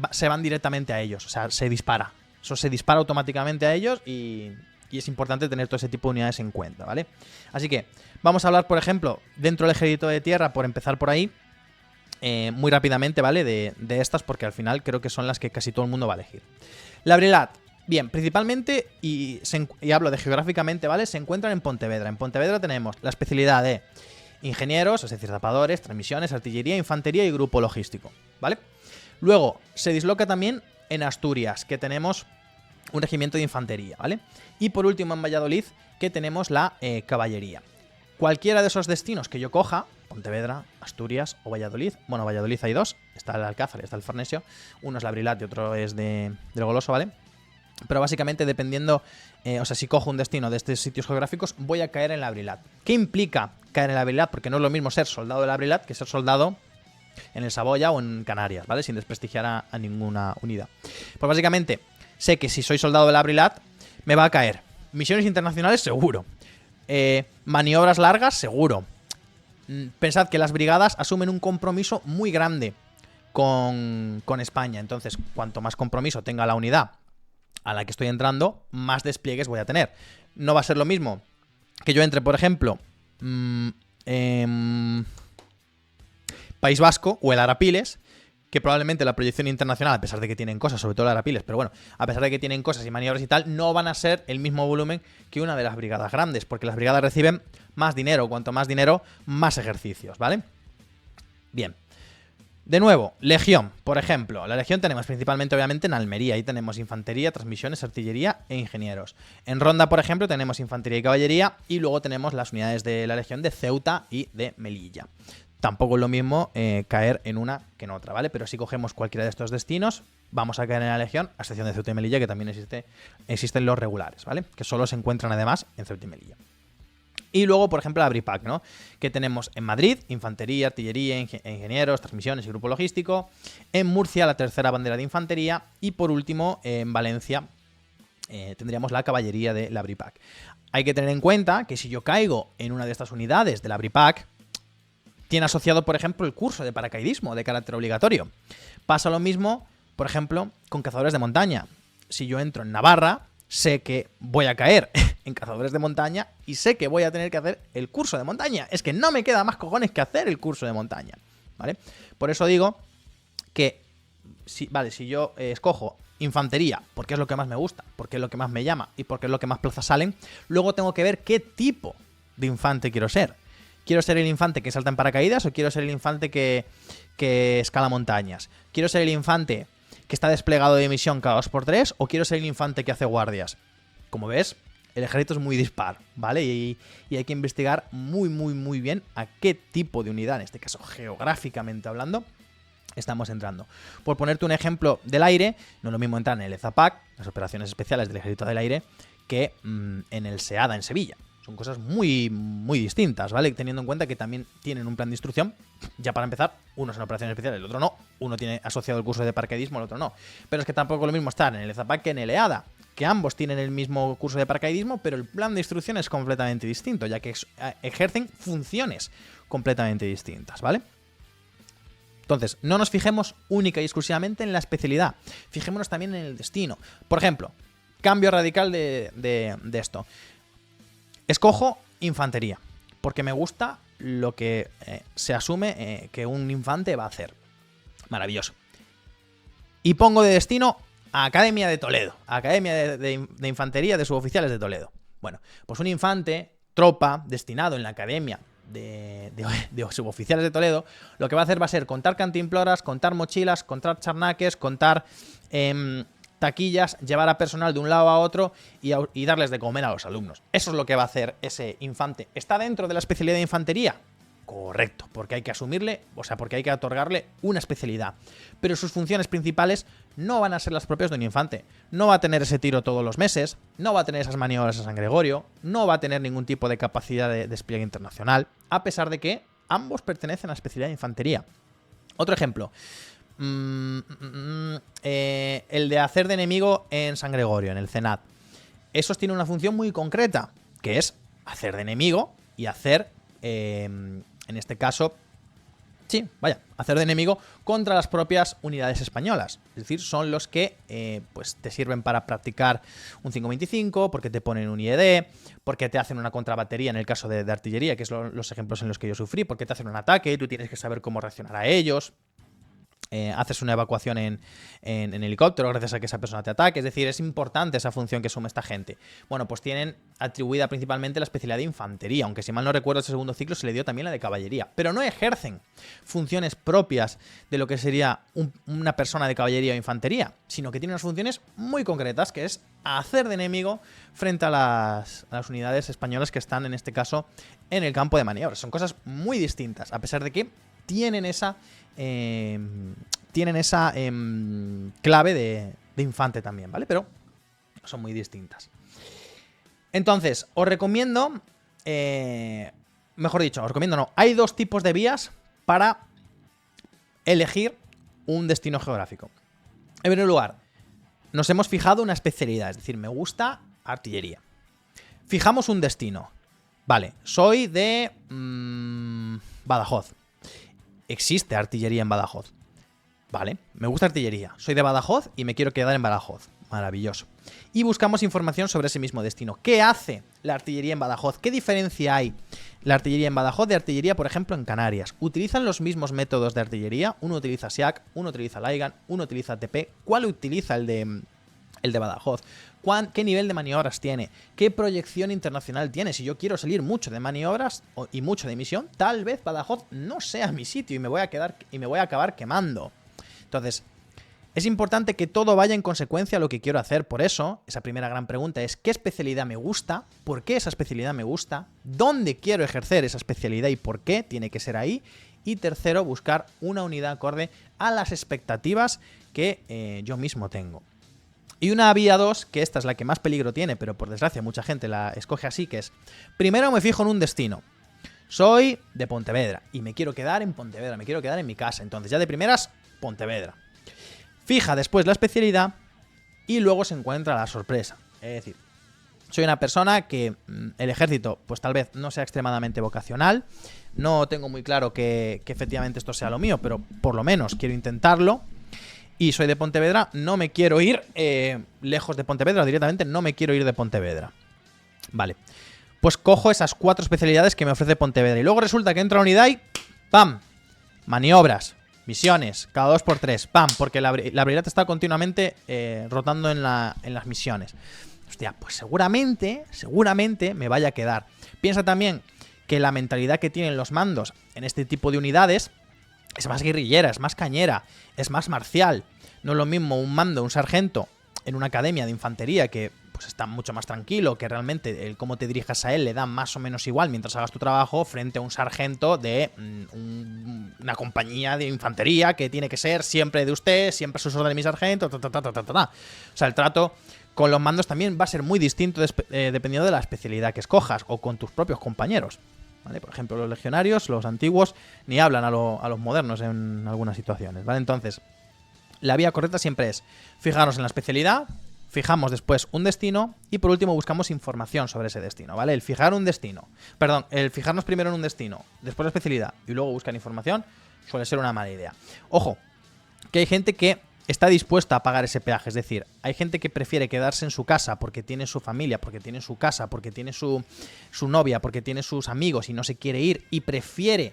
se van directamente a ellos, o sea, se dispara. Eso se dispara automáticamente a ellos y es importante tener todo ese tipo de unidades en cuenta, ¿vale? Así que vamos a hablar, por ejemplo, dentro del ejército de tierra, por empezar por ahí, muy rápidamente, ¿vale? De estas, porque al final creo que son las que casi todo el mundo va a elegir. La Brilat. Bien, principalmente, y hablo de geográficamente, ¿vale? Se encuentran en Pontevedra. En Pontevedra tenemos la especialidad de ingenieros, es decir, zapadores, transmisiones, artillería, infantería y grupo logístico, ¿vale? Luego, se disloca también en Asturias, que tenemos un regimiento de infantería, ¿vale? Y por último, en Valladolid, que tenemos la caballería. Cualquiera de esos destinos que yo coja, Pontevedra, Asturias o Valladolid, bueno, Valladolid hay dos, está el Alcázar y está el Farnesio, uno es la Brilat y otro es del Goloso, ¿vale? Pero básicamente dependiendo, o sea, si cojo un destino de estos sitios geográficos, voy a caer en la Brilat. ¿Qué implica caer en la Brilat? Porque no es lo mismo ser soldado de la Brilat que ser soldado en el Saboya o en Canarias, ¿vale? Sin desprestigiar a ninguna unidad. Pues básicamente, sé que si soy soldado de la Brilat, me va a caer misiones internacionales, seguro. Maniobras largas, seguro. Pensad que las brigadas asumen un compromiso muy grande con España. Entonces, cuanto más compromiso tenga la unidad a la que estoy entrando, más despliegues voy a tener. No va a ser lo mismo que yo entre, por ejemplo, País Vasco o el Arapiles, que probablemente la proyección internacional, a pesar de que tienen cosas, sobre todo el Arapiles, pero bueno, a pesar de que tienen cosas y maniobras y tal, no van a ser el mismo volumen que una de las brigadas grandes, porque las brigadas reciben más dinero. Cuanto más dinero, más ejercicios, ¿vale? Bien. De nuevo, Legión, por ejemplo. La Legión tenemos principalmente, obviamente, en Almería. Ahí tenemos infantería, transmisiones, artillería e ingenieros. En Ronda, por ejemplo, tenemos infantería y caballería. Y luego tenemos las unidades de la Legión de Ceuta y de Melilla. tampoco es lo mismo caer en una que en otra, ¿vale? Pero si cogemos cualquiera de estos destinos, vamos a caer en la Legión, a excepción de Ceuta y Melilla, que también existen los regulares, ¿vale? Que solo se encuentran además en Ceuta y Melilla. Y luego, por ejemplo, la BRIPAC, ¿no? Que tenemos en Madrid, infantería, artillería, ingenieros, transmisiones y grupo logístico. En Murcia, la tercera bandera de infantería. Y por último, en Valencia, tendríamos la caballería de la BRIPAC. Hay que tener en cuenta que si yo caigo en una de estas unidades de la BRIPAC, tiene asociado, por ejemplo, el curso de paracaidismo de carácter obligatorio. Pasa lo mismo, por ejemplo, con cazadores de montaña. Si yo entro en Navarra, sé que voy a caer en cazadores de montaña y sé que voy a tener que hacer el curso de montaña. Es que no me queda más cojones que hacer el curso de montaña, ¿vale? Por eso digo que, si yo escojo infantería, porque es lo que más me gusta, porque es lo que más me llama y porque es lo que más plazas salen, luego tengo que ver qué tipo de infante quiero ser. ¿Quiero ser el infante que salta en paracaídas o quiero ser el infante que escala montañas? ¿Quiero ser el infante que está desplegado de misión cada 2x3 o quiero ser el infante que hace guardias? Como ves, el ejército es muy dispar, ¿vale? Y hay que investigar muy bien a qué tipo de unidad, en este caso geográficamente hablando, estamos entrando. Por ponerte un ejemplo del aire, no es lo mismo entrar en el EZAPAC, las operaciones especiales del ejército del aire, que en el SEADA en Sevilla. Son cosas muy distintas, ¿vale? Teniendo en cuenta que también tienen un plan de instrucción. Ya para empezar, uno es en operaciones especiales, el otro no. Uno tiene asociado el curso de paracaidismo, el otro no. Pero es que tampoco es lo mismo estar en el EZAPAC que en el EADA, que ambos tienen el mismo curso de paracaidismo, pero el plan de instrucción es completamente distinto, ya que ejercen funciones completamente distintas, ¿vale? Entonces, no nos fijemos única y exclusivamente en la especialidad. Fijémonos también en el destino. Por ejemplo, cambio radical de esto. Escojo infantería, porque me gusta lo que se asume que un infante va a hacer. Maravilloso. Y pongo de destino a Academia de Toledo, Academia de Infantería de Suboficiales de Toledo. Bueno, pues un infante, tropa, destinado en la Academia de Suboficiales de Toledo, lo que va a hacer va a ser contar cantimploras, contar mochilas, contar charnaques, contar taquillas, llevar a personal de un lado a otro y darles de comer a los alumnos. Eso es lo que va a hacer ese infante. ¿Está dentro de la especialidad de infantería? Correcto, porque hay que asumirle, porque hay que otorgarle una especialidad. Pero sus funciones principales no van a ser las propias de un infante. No va a tener ese tiro todos los meses, no va a tener esas maniobras a San Gregorio, no va a tener ningún tipo de capacidad de despliegue internacional, a pesar de que ambos pertenecen a la especialidad de infantería. Otro ejemplo. El de hacer de enemigo en San Gregorio, en el CENAT. Esos tienen una función muy concreta, que es hacer de enemigo y hacer, en este caso, hacer de enemigo contra las propias unidades españolas. Es decir, son los que pues te sirven para practicar un 5.25, porque te ponen un IED, porque te hacen una contrabatería en el caso de artillería, que es los ejemplos en los que yo sufrí, porque te hacen un ataque y tú tienes que saber cómo reaccionar a ellos. Haces una evacuación en helicóptero gracias a que esa persona te ataque. Es decir, es importante esa función que asume esta gente. Bueno, pues tienen atribuida principalmente la especialidad de infantería, aunque si mal no recuerdo ese segundo ciclo se le dio también la de caballería. Pero no ejercen funciones propias de lo que sería una persona de caballería o infantería, sino que tienen unas funciones muy concretas, que es hacer de enemigo frente a las unidades españolas que están, en este caso, en el campo de maniobras. Son cosas muy distintas, a pesar de que tienen esa clave de infante también, ¿vale? Pero son muy distintas. Entonces, os recomiendo, hay dos tipos de vías para elegir un destino geográfico. En primer lugar, nos hemos fijado una especialidad, es decir, me gusta artillería. Fijamos un destino. Vale, soy de Badajoz. Existe artillería en Badajoz. Vale, me gusta artillería. Soy de Badajoz y me quiero quedar en Badajoz. Maravilloso. Y buscamos información sobre ese mismo destino. ¿Qué hace la artillería en Badajoz? ¿Qué diferencia hay la artillería en Badajoz de artillería, por ejemplo, en Canarias? ¿Utilizan los mismos métodos de artillería? Uno utiliza SIAC, uno utiliza LAIGAN, uno utiliza TP. ¿Cuál utiliza el de Badajoz? ¿Qué nivel de maniobras tiene? ¿Qué proyección internacional tiene? Si yo quiero salir mucho de maniobras y mucho de misión, tal vez Badajoz no sea mi sitio y me voy a acabar quemando. Entonces, es importante que todo vaya en consecuencia a lo que quiero hacer. Por eso, esa primera gran pregunta es ¿qué especialidad me gusta? ¿Por qué esa especialidad me gusta? ¿Dónde quiero ejercer esa especialidad y por qué tiene que ser ahí? Y tercero, buscar una unidad acorde a las expectativas que yo mismo tengo. Y una vía 2, que esta es la que más peligro tiene, pero por desgracia mucha gente la escoge así, que es, primero me fijo en un destino. Soy de Pontevedra y me quiero quedar en Pontevedra, me quiero quedar en mi casa. Entonces ya de primeras, Pontevedra. Fija después la especialidad y luego se encuentra la sorpresa. Es decir, soy una persona que el ejército pues tal vez no sea extremadamente vocacional. No tengo muy claro que efectivamente esto sea lo mío, pero por lo menos quiero intentarlo. Y soy de Pontevedra, no me quiero ir lejos de Pontevedra, directamente no me quiero ir de Pontevedra. Vale, pues cojo esas 4 especialidades que me ofrece Pontevedra. Y luego resulta que entra a la unidad y ¡pam! Maniobras, misiones, cada 2×3, ¡pam! Porque la habilidad está continuamente rotando en las misiones. Hostia, pues seguramente me vaya a quedar. Piensa también que la mentalidad que tienen los mandos en este tipo de unidades es más guerrillera, es más cañera, es más marcial. No es lo mismo un mando, un sargento en una academia de infantería que pues está mucho más tranquilo, que realmente el cómo te dirijas a él le da más o menos igual mientras hagas tu trabajo, frente a un sargento de una compañía de infantería que tiene que ser siempre de usted, siempre sus órdenes de mi sargento, O sea, el trato con los mandos también va a ser muy distinto dependiendo de la especialidad que escojas o con tus propios compañeros. ¿Vale? Por ejemplo, los legionarios, los antiguos, ni hablan a los modernos en algunas situaciones, ¿vale? Entonces, la vía correcta siempre es fijarnos en la especialidad, fijamos después un destino y por último buscamos información sobre ese destino, ¿vale? El fijarnos primero en un destino, después la especialidad y luego buscar información suele ser una mala idea. Ojo, que hay gente que está dispuesta a pagar ese peaje, es decir, hay gente que prefiere quedarse en su casa porque tiene su familia, porque tiene su casa, porque tiene su novia, porque tiene sus amigos y no se quiere ir y prefiere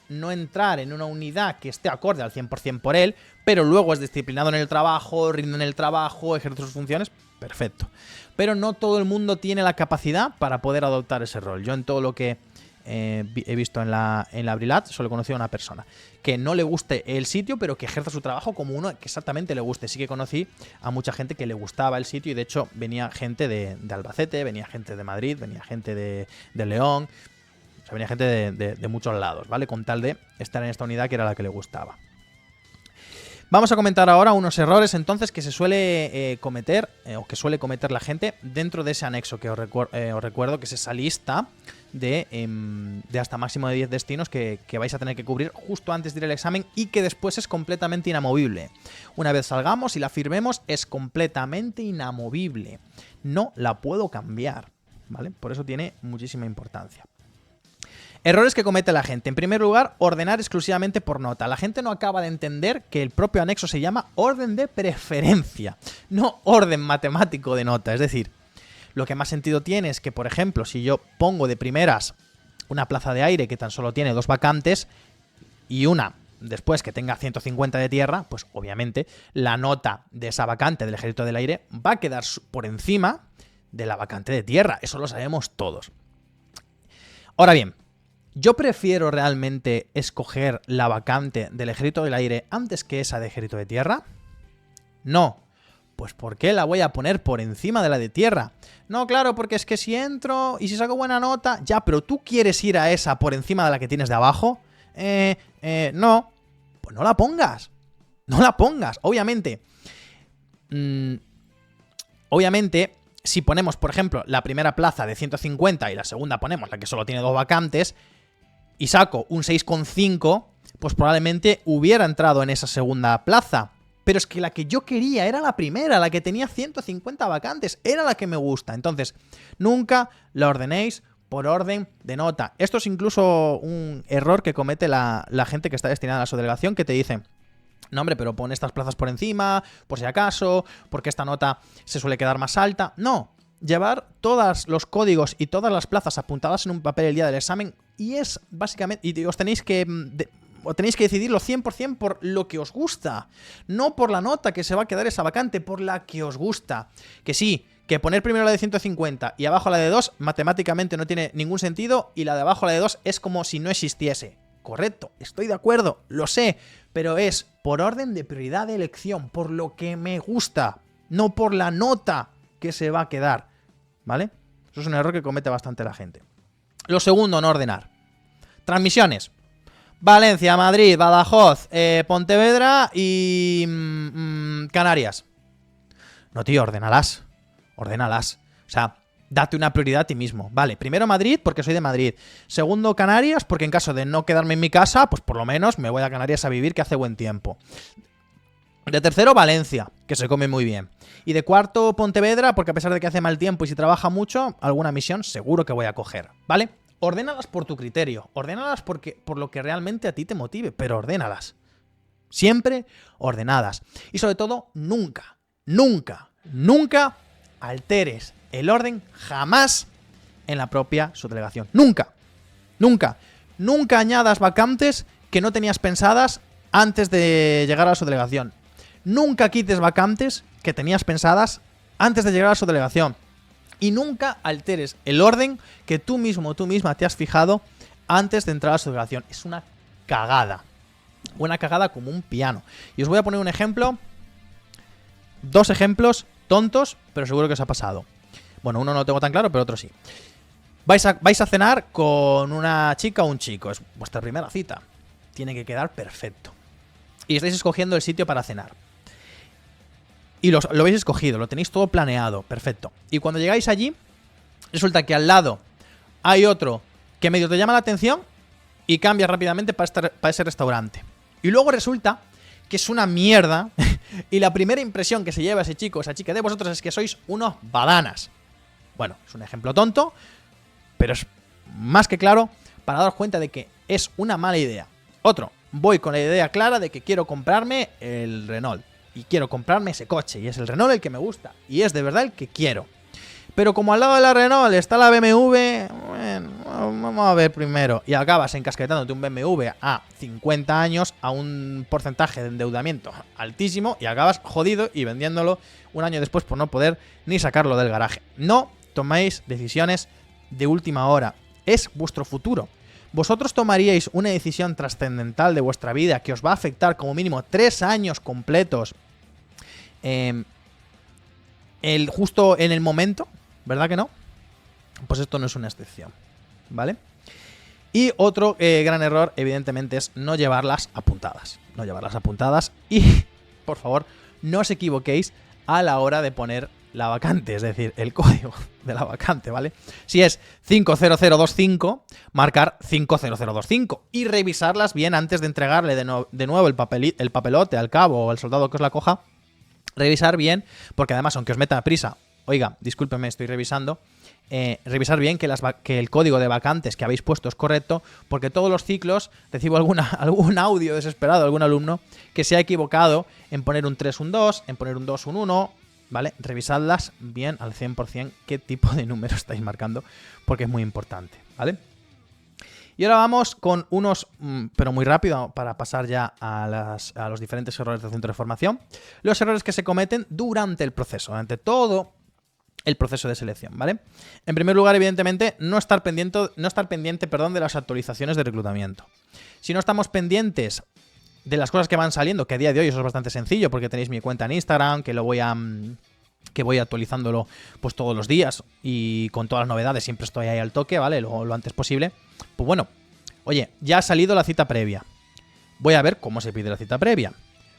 no entrar en una unidad que esté acorde al 100% por él, pero luego es disciplinado en el trabajo, rinde en el trabajo, ejerce sus funciones, perfecto. Pero no todo el mundo tiene la capacidad para poder adoptar ese rol. Yo en todo lo que he visto en la Brilat solo he conocido a una persona que no le guste el sitio, pero que ejerza su trabajo como uno que exactamente le guste. Sí que conocí a mucha gente que le gustaba el sitio y de hecho venía gente de Albacete, venía gente de Madrid, venía gente de León, o sea, venía gente de muchos lados, ¿vale? Con tal de estar en esta unidad que era la que le gustaba. Vamos a comentar ahora unos errores entonces que se suele cometer o que suele cometer la gente dentro de ese anexo que os recuerdo, que es esa lista de hasta máximo de 10 destinos que vais a tener que cubrir justo antes de ir al examen y que después es completamente inamovible. Una vez salgamos y la firmemos es completamente inamovible. No la puedo cambiar, ¿vale? Por eso tiene muchísima importancia. Errores que comete la gente. En primer lugar, ordenar exclusivamente por nota. La gente no acaba de entender que el propio anexo se llama orden de preferencia, no orden matemático de nota. Es decir, lo que más sentido tiene es que, por ejemplo, si yo pongo de primeras una plaza de aire que tan solo tiene 2 vacantes y una después que tenga 150 de tierra, pues obviamente la nota de esa vacante del ejército del aire va a quedar por encima de la vacante de tierra. Eso lo sabemos todos. Ahora bien, ¿yo prefiero realmente escoger la vacante del ejército del aire antes que esa de ejército de tierra? No. Pues ¿por qué la voy a poner por encima de la de tierra? No, claro, porque es que si entro y si saco buena nota, ya, pero ¿tú quieres ir a esa por encima de la que tienes de abajo? No. Pues no la pongas. No la pongas. Obviamente, si ponemos, por ejemplo, la primera plaza de 150 y la segunda ponemos la que solo tiene 2 vacantes y saco un 6,5, pues probablemente hubiera entrado en esa segunda plaza. Pero es que la que yo quería era la primera, la que tenía 150 vacantes, era la que me gusta. Entonces, nunca la ordenéis por orden de nota. Esto es incluso un error que comete la gente que está destinada a la subdelegación, que te dice: no, hombre, pero pon estas plazas por encima, por si acaso, porque esta nota se suele quedar más alta. No, llevar todos los códigos y todas las plazas apuntadas en un papel el día del examen y es básicamente... Y os tenéis que decidirlo 100% por lo que os gusta, no por la nota que se va a quedar esa vacante, por la que os gusta. Que sí, que poner primero la de 150 y abajo la de 2 matemáticamente no tiene ningún sentido y la de abajo la de 2 es como si no existiese. Correcto, estoy de acuerdo, lo sé, pero es por orden de prioridad de elección, por lo que me gusta, no por la nota que se va a quedar, ¿vale? Eso es un error que comete bastante la gente. Lo segundo, no ordenar. Transmisiones. Valencia, Madrid, Badajoz, Pontevedra y Canarias. No, tío, ordénalas. Ordénalas. O sea, date una prioridad a ti mismo. Vale, primero Madrid, porque soy de Madrid. Segundo, Canarias, porque en caso de no quedarme en mi casa, pues por lo menos me voy a Canarias a vivir, que hace buen tiempo. De tercero, Valencia, que se come muy bien. Y de cuarto, Pontevedra, porque a pesar de que hace mal tiempo y si trabaja mucho, alguna misión seguro que voy a coger, ¿vale? Ordénalas por tu criterio. Ordénalas por lo que realmente a ti te motive, pero ordénalas. Siempre ordenadas. Y sobre todo, nunca, nunca, nunca alteres el orden jamás en la propia subdelegación. Nunca. Nunca. Nunca añadas vacantes que no tenías pensadas antes de llegar a la subdelegación. Nunca quites vacantes que tenías pensadas antes de llegar a la subdelegación. Y nunca alteres el orden que tú mismo o tú misma te has fijado antes de entrar a la subdelegación. Es una cagada. Una cagada como un piano. Y os voy a poner un ejemplo. 2 ejemplos tontos, pero seguro que os ha pasado. Bueno, uno no lo tengo tan claro, pero otro sí. Vais a cenar con una chica o un chico. Es vuestra primera cita. Tiene que quedar perfecto. Y estáis escogiendo el sitio para cenar. Y lo habéis escogido, lo tenéis todo planeado, perfecto. Y cuando llegáis allí, resulta que al lado hay otro que medio te llama la atención y cambia rápidamente para ese restaurante. Y luego resulta que es una mierda y la primera impresión que se lleva ese chico o esa chica de vosotros es que sois unos badanas. Bueno, es un ejemplo tonto, pero es más que claro para daros cuenta de que es una mala idea. Otro, voy con la idea clara de que quiero comprarme el Renault. Y quiero comprarme ese coche. Y es el Renault el que me gusta. Y es de verdad el que quiero. Pero como al lado de la Renault está la BMW, bueno, vamos a ver primero. Y acabas encasquetándote un BMW a 50 años a un porcentaje de endeudamiento altísimo y acabas jodido y vendiéndolo un año después por no poder ni sacarlo del garaje. No toméis decisiones de última hora. Es vuestro futuro. ¿Vosotros tomaríais una decisión trascendental de vuestra vida que os va a afectar como mínimo 3 años completos justo en el momento? ¿Verdad que no? Pues esto no es una excepción, ¿vale? Y otro gran error, evidentemente, es no llevarlas apuntadas. No llevarlas apuntadas y, por favor, no os equivoquéis a la hora de poner la vacante, es decir, el código de la vacante, ¿vale? Si es 50025, marcar 50025 y revisarlas bien antes de entregarle de nuevo el papelote al cabo o al soldado que os la coja. Revisar bien, porque además, aunque os meta prisa, oiga, discúlpeme, estoy revisando, revisar bien que el código de vacantes que habéis puesto es correcto, porque todos los ciclos recibo algún audio desesperado de algún alumno que se ha equivocado en poner un 3, un 2, en poner un 2, un 1... ¿Vale? Revisadlas bien al 100% qué tipo de número estáis marcando, porque es muy importante, ¿vale? Y ahora vamos con unos, pero muy rápido, para pasar ya a los diferentes errores del centro de formación. Los errores que se cometen durante el proceso, durante todo el proceso de selección, ¿vale? En primer lugar, evidentemente, no estar pendiente, de las actualizaciones de reclutamiento. Si no estamos pendientes de las cosas que van saliendo, que a día de hoy eso es bastante sencillo porque tenéis mi cuenta en Instagram, que voy actualizándolo pues todos los días y con todas las novedades siempre estoy ahí al toque, ¿vale? Lo antes posible. Pues bueno, oye, ya ha salido la cita previa. Voy a ver cómo se pide la cita previa.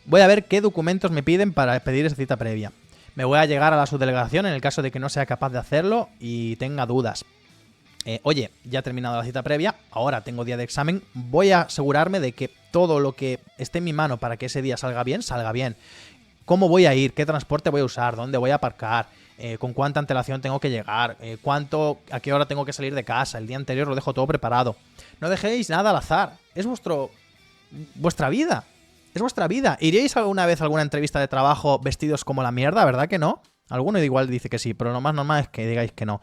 Voy a ver qué documentos me piden para pedir esa cita previa. Me voy a llegar a la subdelegación en el caso de que no sea capaz de hacerlo y tenga dudas. Oye, ya he terminado la cita previa, ahora tengo día de examen, voy a asegurarme de que todo lo que esté en mi mano para que ese día salga bien, salga bien. ¿Cómo voy a ir? ¿Qué transporte voy a usar? ¿Dónde voy a aparcar? ¿Con cuánta antelación tengo que llegar? ¿A qué hora tengo que salir de casa? El día anterior lo dejo todo preparado. No dejéis nada al azar, es vuestra vida. Es vuestra vida. ¿Iríais alguna vez a alguna entrevista de trabajo vestidos como la mierda? ¿Verdad que no? Alguno igual dice que sí, pero lo más normal es que digáis que no.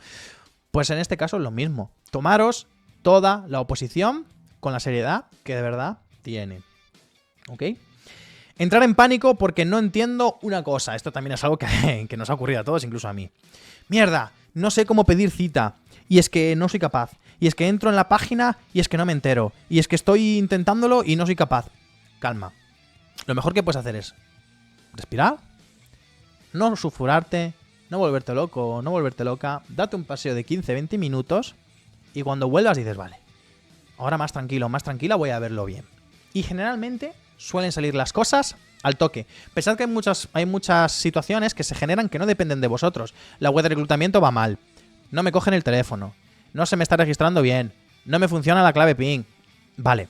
Pues en este caso es lo mismo. Tomaros toda la oposición con la seriedad que de verdad tiene. ¿Ok? Entrar en pánico porque no entiendo una cosa. Esto también es algo que nos ha ocurrido a todos, incluso a mí. Mierda, no sé cómo pedir cita. Y es que no soy capaz. Y es que entro en la página y es que no me entero. Y es que estoy intentándolo y no soy capaz. Calma. Lo mejor que puedes hacer es respirar, no sulfurarte, no volverte loco o no volverte loca, date un paseo de 15-20 minutos y cuando vuelvas dices, vale, ahora más tranquila, voy a verlo bien. Y generalmente suelen salir las cosas al toque. Pensad que hay muchas situaciones que se generan que no dependen de vosotros. La web de reclutamiento va mal, no me cogen el teléfono, no se me está registrando bien, no me funciona la clave PIN. Vale,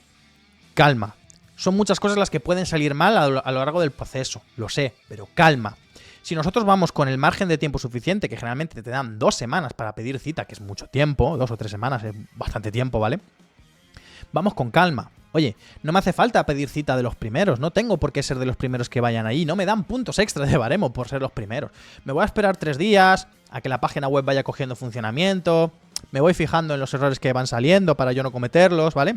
calma. Son muchas cosas las que pueden salir mal a lo largo del proceso, lo sé, pero calma. Si nosotros vamos con el margen de tiempo suficiente, que generalmente te dan 2 semanas para pedir cita, que es mucho tiempo, 2 o 3 semanas es bastante tiempo, ¿vale? Vamos con calma. Oye, no me hace falta pedir cita de los primeros, no tengo por qué ser de los primeros que vayan ahí, no me dan puntos extra de baremo por ser los primeros. Me voy a esperar 3 días a que la página web vaya cogiendo funcionamiento, me voy fijando en los errores que van saliendo para yo no cometerlos, ¿vale?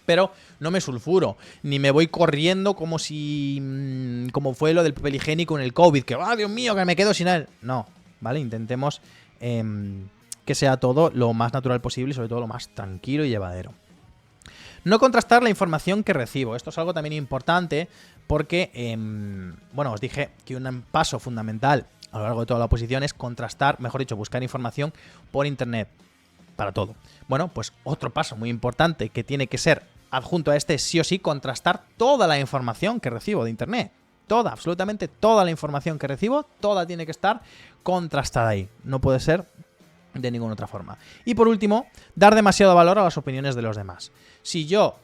Pero no me sulfuro, ni me voy corriendo como fue lo del papel higiénico en el COVID, que ¡ah, Dios mío, que me quedo sin él! No, ¿vale? Intentemos que sea todo lo más natural posible y sobre todo lo más tranquilo y llevadero. No contrastar la información que recibo. Esto es algo también importante porque, os dije que un paso fundamental a lo largo de toda la oposición es contrastar, mejor dicho, buscar información por internet. Para todo. Bueno, pues otro paso muy importante que tiene que ser adjunto a este sí o sí, contrastar toda la información que recibo de internet. Toda, absolutamente toda la información que recibo, toda tiene que estar contrastada ahí. No puede ser de ninguna otra forma. Y por último, dar demasiado valor a las opiniones de los demás. Si yo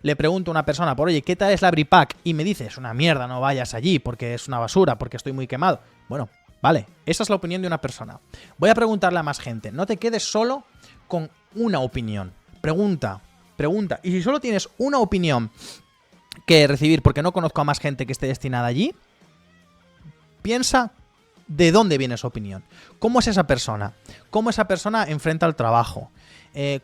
le pregunto a una persona por, oye, ¿qué tal es la Bripac? Y me dice, es una mierda, no vayas allí porque es una basura, porque estoy muy quemado. Bueno, vale, esa es la opinión de una persona. Voy a preguntarle a más gente. No te quedes solo con una opinión. Pregunta. Y si solo tienes una opinión que recibir porque no conozco a más gente que esté destinada allí, piensa de dónde viene esa opinión. ¿Cómo es esa persona? ¿Cómo esa persona enfrenta el trabajo?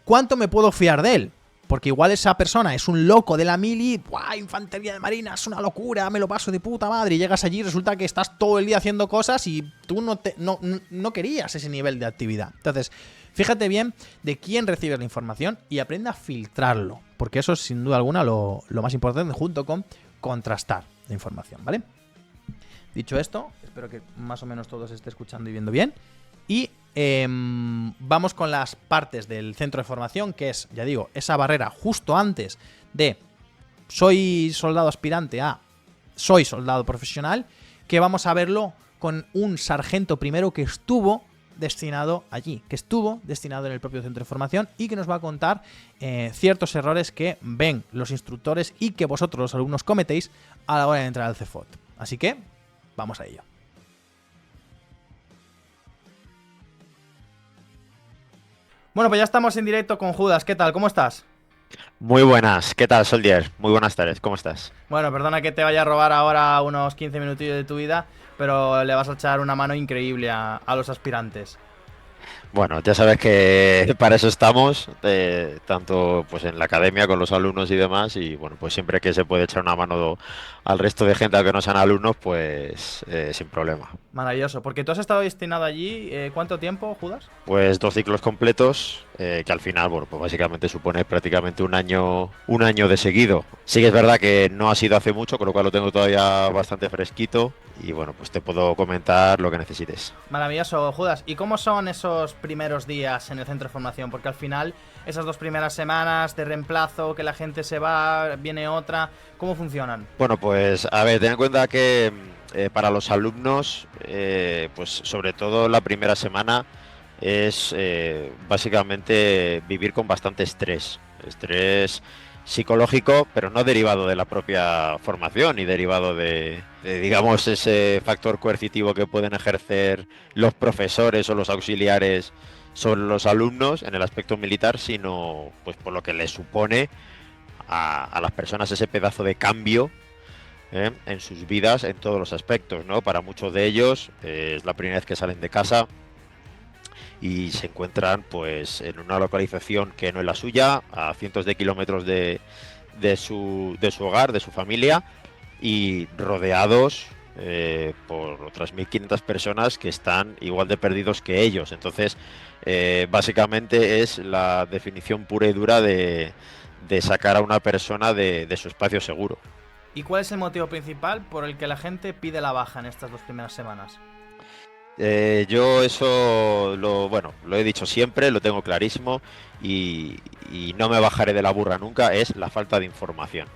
¿Cuánto me puedo fiar de él? Porque igual esa persona es un loco de la mili, ¡buah! Infantería de marina, es una locura, me lo paso de puta madre. Y llegas allí y resulta que estás todo el día haciendo cosas y tú no querías ese nivel de actividad. Entonces, fíjate bien de quién recibes la información y aprende a filtrarlo. Porque eso es sin duda alguna lo más importante junto con contrastar la información, ¿vale? Dicho esto, espero que más o menos todo se esté escuchando y viendo bien. Y vamos con las partes del centro de formación, que es, ya digo, esa barrera justo antes de soy soldado aspirante a soy soldado profesional, que vamos a verlo con un sargento primero que estuvo destinado allí, que estuvo destinado en el propio centro de formación y que nos va a contar ciertos errores que ven los instructores y que vosotros los alumnos cometéis a la hora de entrar al CFOT. Así que, vamos a ello. Bueno, pues ya estamos en directo con Judas. ¿Qué tal? ¿Cómo estás? Muy buenas, ¿qué tal, Soldier? Muy buenas tardes, ¿cómo estás? Bueno, perdona que te vaya a robar ahora unos 15 minutillos de tu vida, pero le vas a echar una mano increíble a los aspirantes. Bueno, ya sabes que para eso estamos, tanto pues en la academia con los alumnos y demás, y bueno, pues siempre que se puede echar una mano al resto de gente, aunque no sean alumnos, pues sin problema. Maravilloso, porque tú has estado destinado allí, ¿cuánto tiempo, Judas? Pues 2 ciclos completos, que al final, bueno, pues básicamente supone prácticamente un año de seguido. Sí que es verdad que no ha sido hace mucho, con lo cual lo tengo todavía bastante fresquito, y bueno, pues te puedo comentar lo que necesites. Maravilloso, Judas. ¿Y cómo son esos primeros días en el centro de formación? Porque al final, esas 2 primeras semanas de reemplazo, que la gente se va, viene otra, ¿cómo funcionan? Bueno, pues a ver, ten en cuenta que para los alumnos, pues sobre todo la primera semana es básicamente vivir con bastante estrés psicológico, pero no derivado de la propia formación y derivado de, digamos, ese factor coercitivo que pueden ejercer los profesores o los auxiliares sobre los alumnos en el aspecto militar, sino pues por lo que les supone a las personas ese pedazo de cambio en sus vidas en todos los aspectos, ¿no? Para muchos de ellos es la primera vez que salen de casa y se encuentran pues en una localización que no es la suya, a cientos de kilómetros de su hogar, de su familia, y rodeados por otras 1.500 personas que están igual de perdidos que ellos. Entonces, básicamente es la definición pura y dura de sacar a una persona de su espacio seguro. ¿Y cuál es el motivo principal por el que la gente pide la baja en estas 2 primeras semanas? Yo eso lo he dicho siempre, lo tengo clarísimo y no me bajaré de la burra nunca, es la falta de información.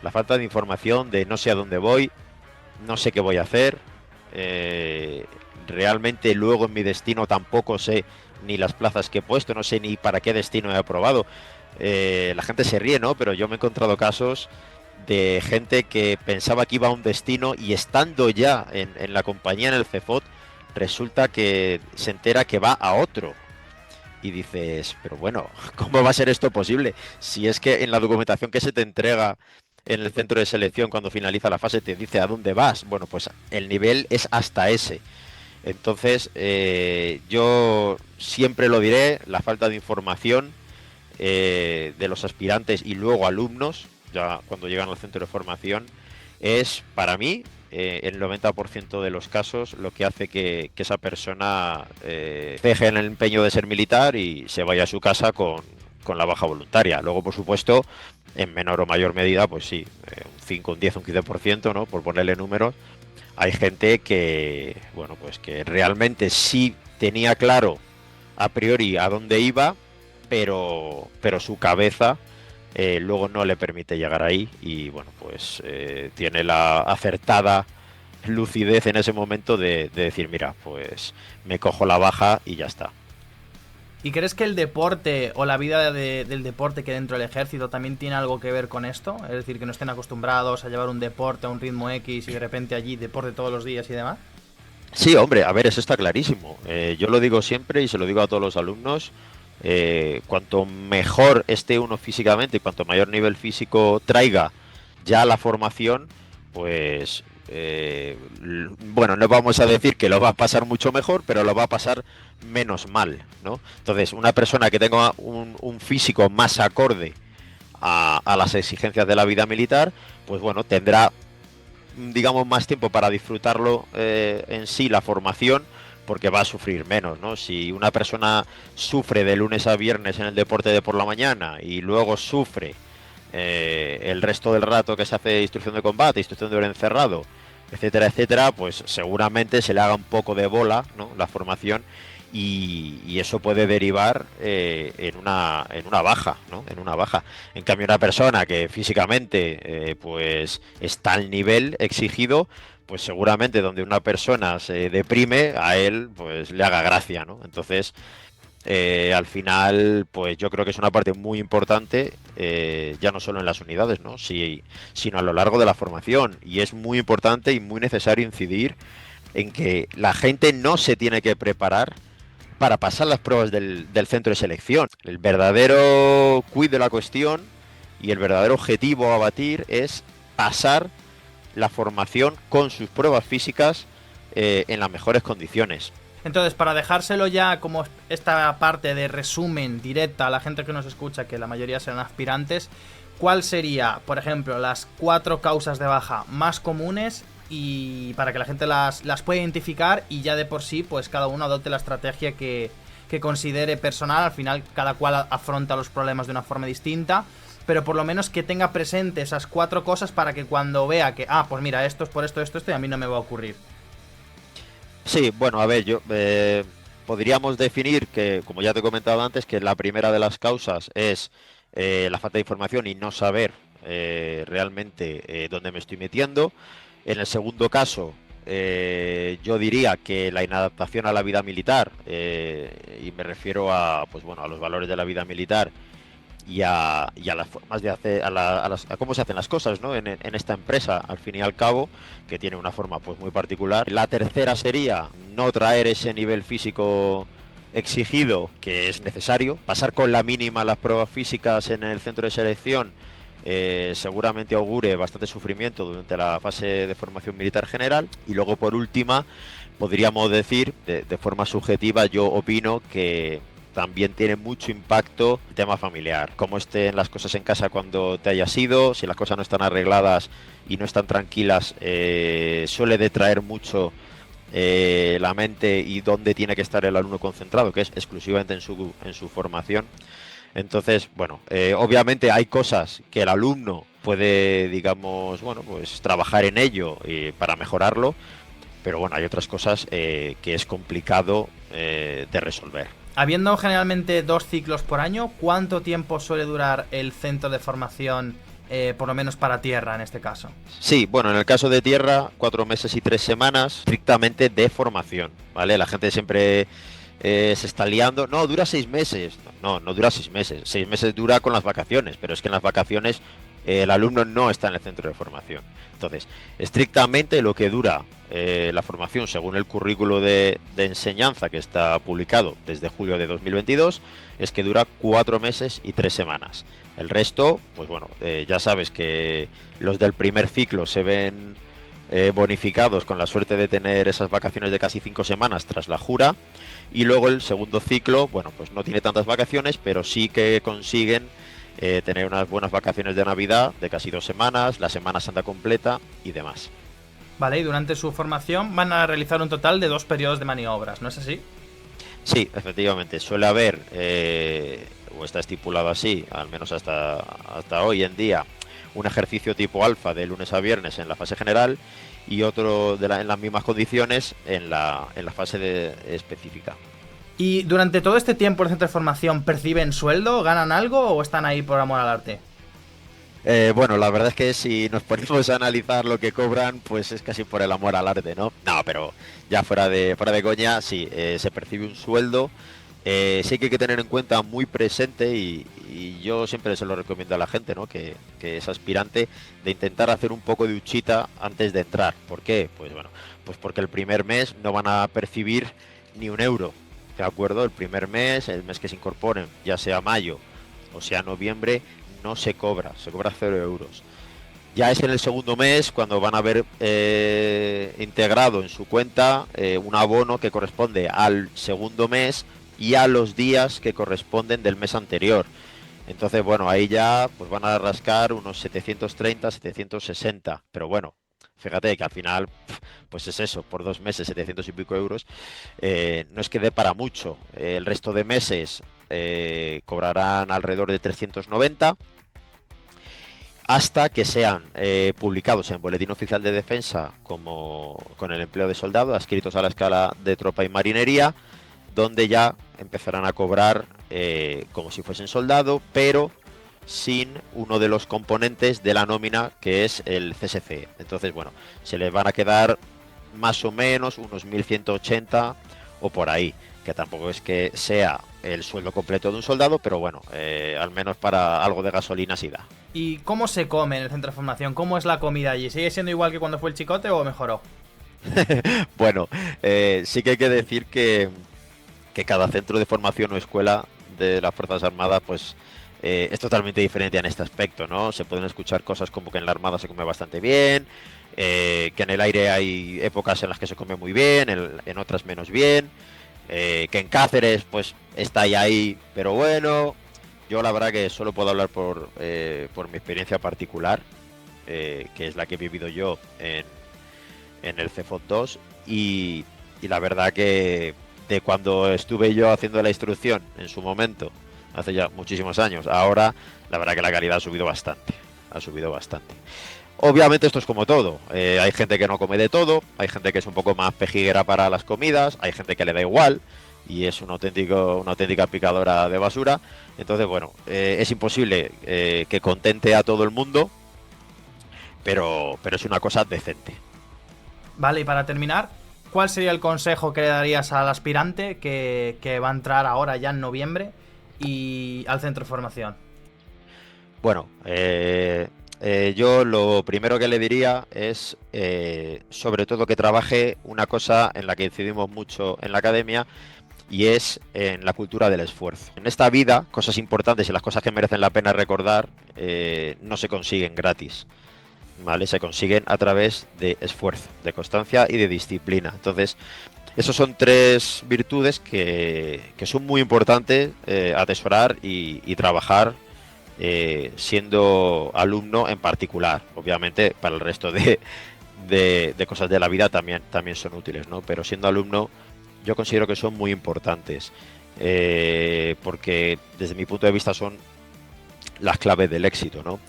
La falta de información de no sé a dónde voy, no sé qué voy a hacer, realmente luego en mi destino tampoco sé ni las plazas que he puesto, no sé ni para qué destino he aprobado. La gente se ríe, ¿no? Pero yo me he encontrado casos de gente que pensaba que iba a un destino y estando ya en la compañía, en el CEFOT, resulta que se entera que va a otro. Y dices, pero bueno, ¿cómo va a ser esto posible? Si es que en la documentación que se te entrega en el centro de selección cuando finaliza la fase te dice a dónde vas. Bueno, pues el nivel es hasta ese. Entonces, yo siempre lo diré, la falta de información de los aspirantes y luego alumnos, ya cuando llegan al centro de formación, es para mí el 90% de los casos lo que hace que esa persona ceje en el empeño de ser militar y se vaya a su casa con la baja voluntaria. Luego, por supuesto, en menor o mayor medida, pues sí, un 5, un 10, un 15%, ¿no? Por ponerle números, hay gente que, bueno, pues que realmente sí tenía claro a priori a dónde iba, pero su cabeza luego no le permite llegar ahí y bueno, pues tiene la acertada lucidez en ese momento de decir, mira, pues me cojo la baja y ya está. ¿Y crees que el deporte o la vida del deporte que dentro del ejército también tiene algo que ver con esto? Es decir, que no estén acostumbrados a llevar un deporte a un ritmo X y de repente allí deporte todos los días y demás. Sí, hombre, a ver, eso está clarísimo. Yo lo digo siempre y se lo digo a todos los alumnos. Cuanto mejor esté uno físicamente y cuanto mayor nivel físico traiga ya la formación, pues bueno, no vamos a decir que lo va a pasar mucho mejor, pero lo va a pasar menos mal, ¿no? Entonces, una persona que tenga un físico más acorde a las exigencias de la vida militar, pues bueno, tendrá, digamos, más tiempo para disfrutarlo en sí, la formación, porque va a sufrir menos, ¿no? Si una persona sufre de lunes a viernes en el deporte de por la mañana y luego sufre el resto del rato que se hace instrucción de combate, instrucción de orden encerrado, etcétera, etcétera, pues seguramente se le haga un poco de bola, ¿no? La formación y eso puede derivar en una baja, ¿no? En una baja. En cambio, una persona que físicamente pues está al nivel exigido, pues seguramente donde una persona se deprime, a él pues le haga gracia, ¿no? Entonces, al final, pues yo creo que es una parte muy importante, ya no solo en las unidades, ¿no? Sino a lo largo de la formación. Y es muy importante y muy necesario incidir en que la gente no se tiene que preparar para pasar las pruebas del centro de selección. El verdadero quid de la cuestión y el verdadero objetivo a batir es pasar la formación con sus pruebas físicas en las mejores condiciones. Entonces, para dejárselo ya como esta parte de resumen directa a la gente que nos escucha, que la mayoría serán aspirantes, ¿cuál sería, por ejemplo, las 4 causas de baja más comunes y para que la gente las pueda identificar y ya de por sí, pues cada uno adopte la estrategia que considere personal? Al final, cada cual afronta los problemas de una forma distinta, pero por lo menos que tenga presente esas 4 cosas para que cuando vea que, pues mira, esto es por esto y a mí no me va a ocurrir. Sí, bueno, a ver, yo podríamos definir que, como ya te he comentado antes, que la primera de las causas es la falta de información y no saber realmente dónde me estoy metiendo. En el segundo caso, yo diría que la inadaptación a la vida militar, y me refiero a, pues bueno, a los valores de la vida militar y a las formas de hacer, a cómo se hacen las cosas, ¿no? En esta empresa, al fin y al cabo, que tiene una forma pues muy particular. La tercera sería no traer ese nivel físico exigido que es necesario, pasar con la mínima las pruebas físicas en el centro de selección. Seguramente augure bastante sufrimiento durante la fase de formación militar general. Y luego, por última, podríamos decir, de forma subjetiva, yo opino que también tiene mucho impacto el tema familiar, cómo estén las cosas en casa cuando te hayas ido, si las cosas no están arregladas y no están tranquilas, suele detraer mucho la mente y dónde tiene que estar el alumno concentrado, que es exclusivamente en su formación. Entonces, bueno, obviamente hay cosas que el alumno puede, digamos, bueno, pues trabajar en ello para mejorarlo, pero bueno, hay otras cosas que es complicado de resolver. Habiendo generalmente 2 ciclos por año, ¿cuánto tiempo suele durar el centro de formación, por lo menos para tierra en este caso? Sí, bueno, en el caso de tierra, 4 meses y 3 semanas, estrictamente de formación, ¿vale? La gente siempre se está liando. No, dura 6 meses. No, no dura 6 meses. 6 meses dura con las vacaciones, pero es que en las vacaciones el alumno no está en el centro de formación. Entonces, estrictamente lo que dura la formación según el currículo de enseñanza que está publicado desde julio de 2022 es que dura 4 meses y 3 semanas. El resto, pues bueno, ya sabes que los del primer ciclo se ven bonificados con la suerte de tener esas vacaciones de casi 5 semanas tras la jura, y luego el segundo ciclo, bueno, pues no tiene tantas vacaciones, pero sí que consiguen tener unas buenas vacaciones de Navidad de casi 2 semanas, la Semana Santa completa y demás. Vale, y durante su formación van a realizar un total de 2 periodos de maniobras, ¿no es así? Sí, efectivamente, suele haber, o está estipulado así, al menos hasta hoy en día, un ejercicio tipo alfa de lunes a viernes en la fase general y otro en las mismas condiciones en la fase específica. ¿Y durante todo este tiempo el centro de formación perciben sueldo, ganan algo o están ahí por amor al arte? Bueno, la verdad es que si nos ponemos a analizar lo que cobran, pues es casi por el amor al arte, ¿no? No, pero ya fuera de coña, sí, se percibe un sueldo. Sí que hay que tener en cuenta muy presente y yo siempre se lo recomiendo a la gente, ¿no? Que es aspirante, de intentar hacer un poco de huchita antes de entrar. ¿Por qué? Pues bueno, pues porque el primer mes no van a percibir ni un euro, ¿de acuerdo? El primer mes, el mes que se incorporen, ya sea mayo o sea noviembre, no se cobra 0 euros. Ya es en el segundo mes cuando van a ver integrado en su cuenta un abono que corresponde al segundo mes y a los días que corresponden del mes anterior. Entonces, bueno, ahí ya pues van a rascar unos 730, 760. Pero bueno, fíjate que al final, pues es eso, por 2 meses, 700 y pico euros, no es que dé para mucho. El resto de meses cobrarán alrededor de 390 hasta que sean publicados en Boletín Oficial de Defensa como con el empleo de soldado, adscritos a la escala de tropa y marinería, donde ya empezarán a cobrar como si fuesen soldado, pero sin uno de los componentes de la nómina, que es el CSC. Entonces, bueno, se les van a quedar más o menos unos 1.180 o por ahí, que tampoco es que sea el sueldo completo de un soldado, pero bueno, al menos para algo de gasolina sí da. ¿Y cómo se come en el centro de formación? ¿Cómo es la comida allí? ¿Sigue siendo igual que cuando fue el chicote o mejoró? Bueno, sí que hay que decir que cada centro de formación o escuela de las Fuerzas Armadas pues es totalmente diferente en este aspecto, ¿no? Se pueden escuchar cosas como que en la Armada se come bastante bien, que en el aire hay épocas en las que se come muy bien, en otras menos bien, que en Cáceres pues está ahí, pero bueno, yo la verdad que solo puedo hablar por mi experiencia particular, que es la que he vivido yo en el CFOT 2 y la verdad que de cuando estuve yo haciendo la instrucción en su momento, hace ya muchísimos años, ahora la verdad que la calidad ha subido bastante, Obviamente esto es como todo, hay gente que no come de todo, hay gente que es un poco más pejiguera para las comidas, hay gente que le da igual y es una auténtica picadora de basura, entonces bueno, es imposible que contente a todo el mundo, pero es una cosa decente. Vale, y para terminar, ¿cuál sería el consejo que le darías al aspirante que va a entrar ahora ya en noviembre y al centro de formación? Bueno, yo lo primero que le diría es sobre todo que trabaje una cosa en la que incidimos mucho en la academia y es en la cultura del esfuerzo. En esta vida, cosas importantes y las cosas que merecen la pena recordar no se consiguen gratis. ¿Vale? Se consiguen a través de esfuerzo, de constancia y de disciplina. Entonces, esos son 3 virtudes que son muy importantes atesorar y trabajar siendo alumno en particular. Obviamente, para el resto de cosas de la vida también son útiles, ¿no? Pero siendo alumno, yo considero que son muy importantes porque desde mi punto de vista son las claves del éxito, ¿no?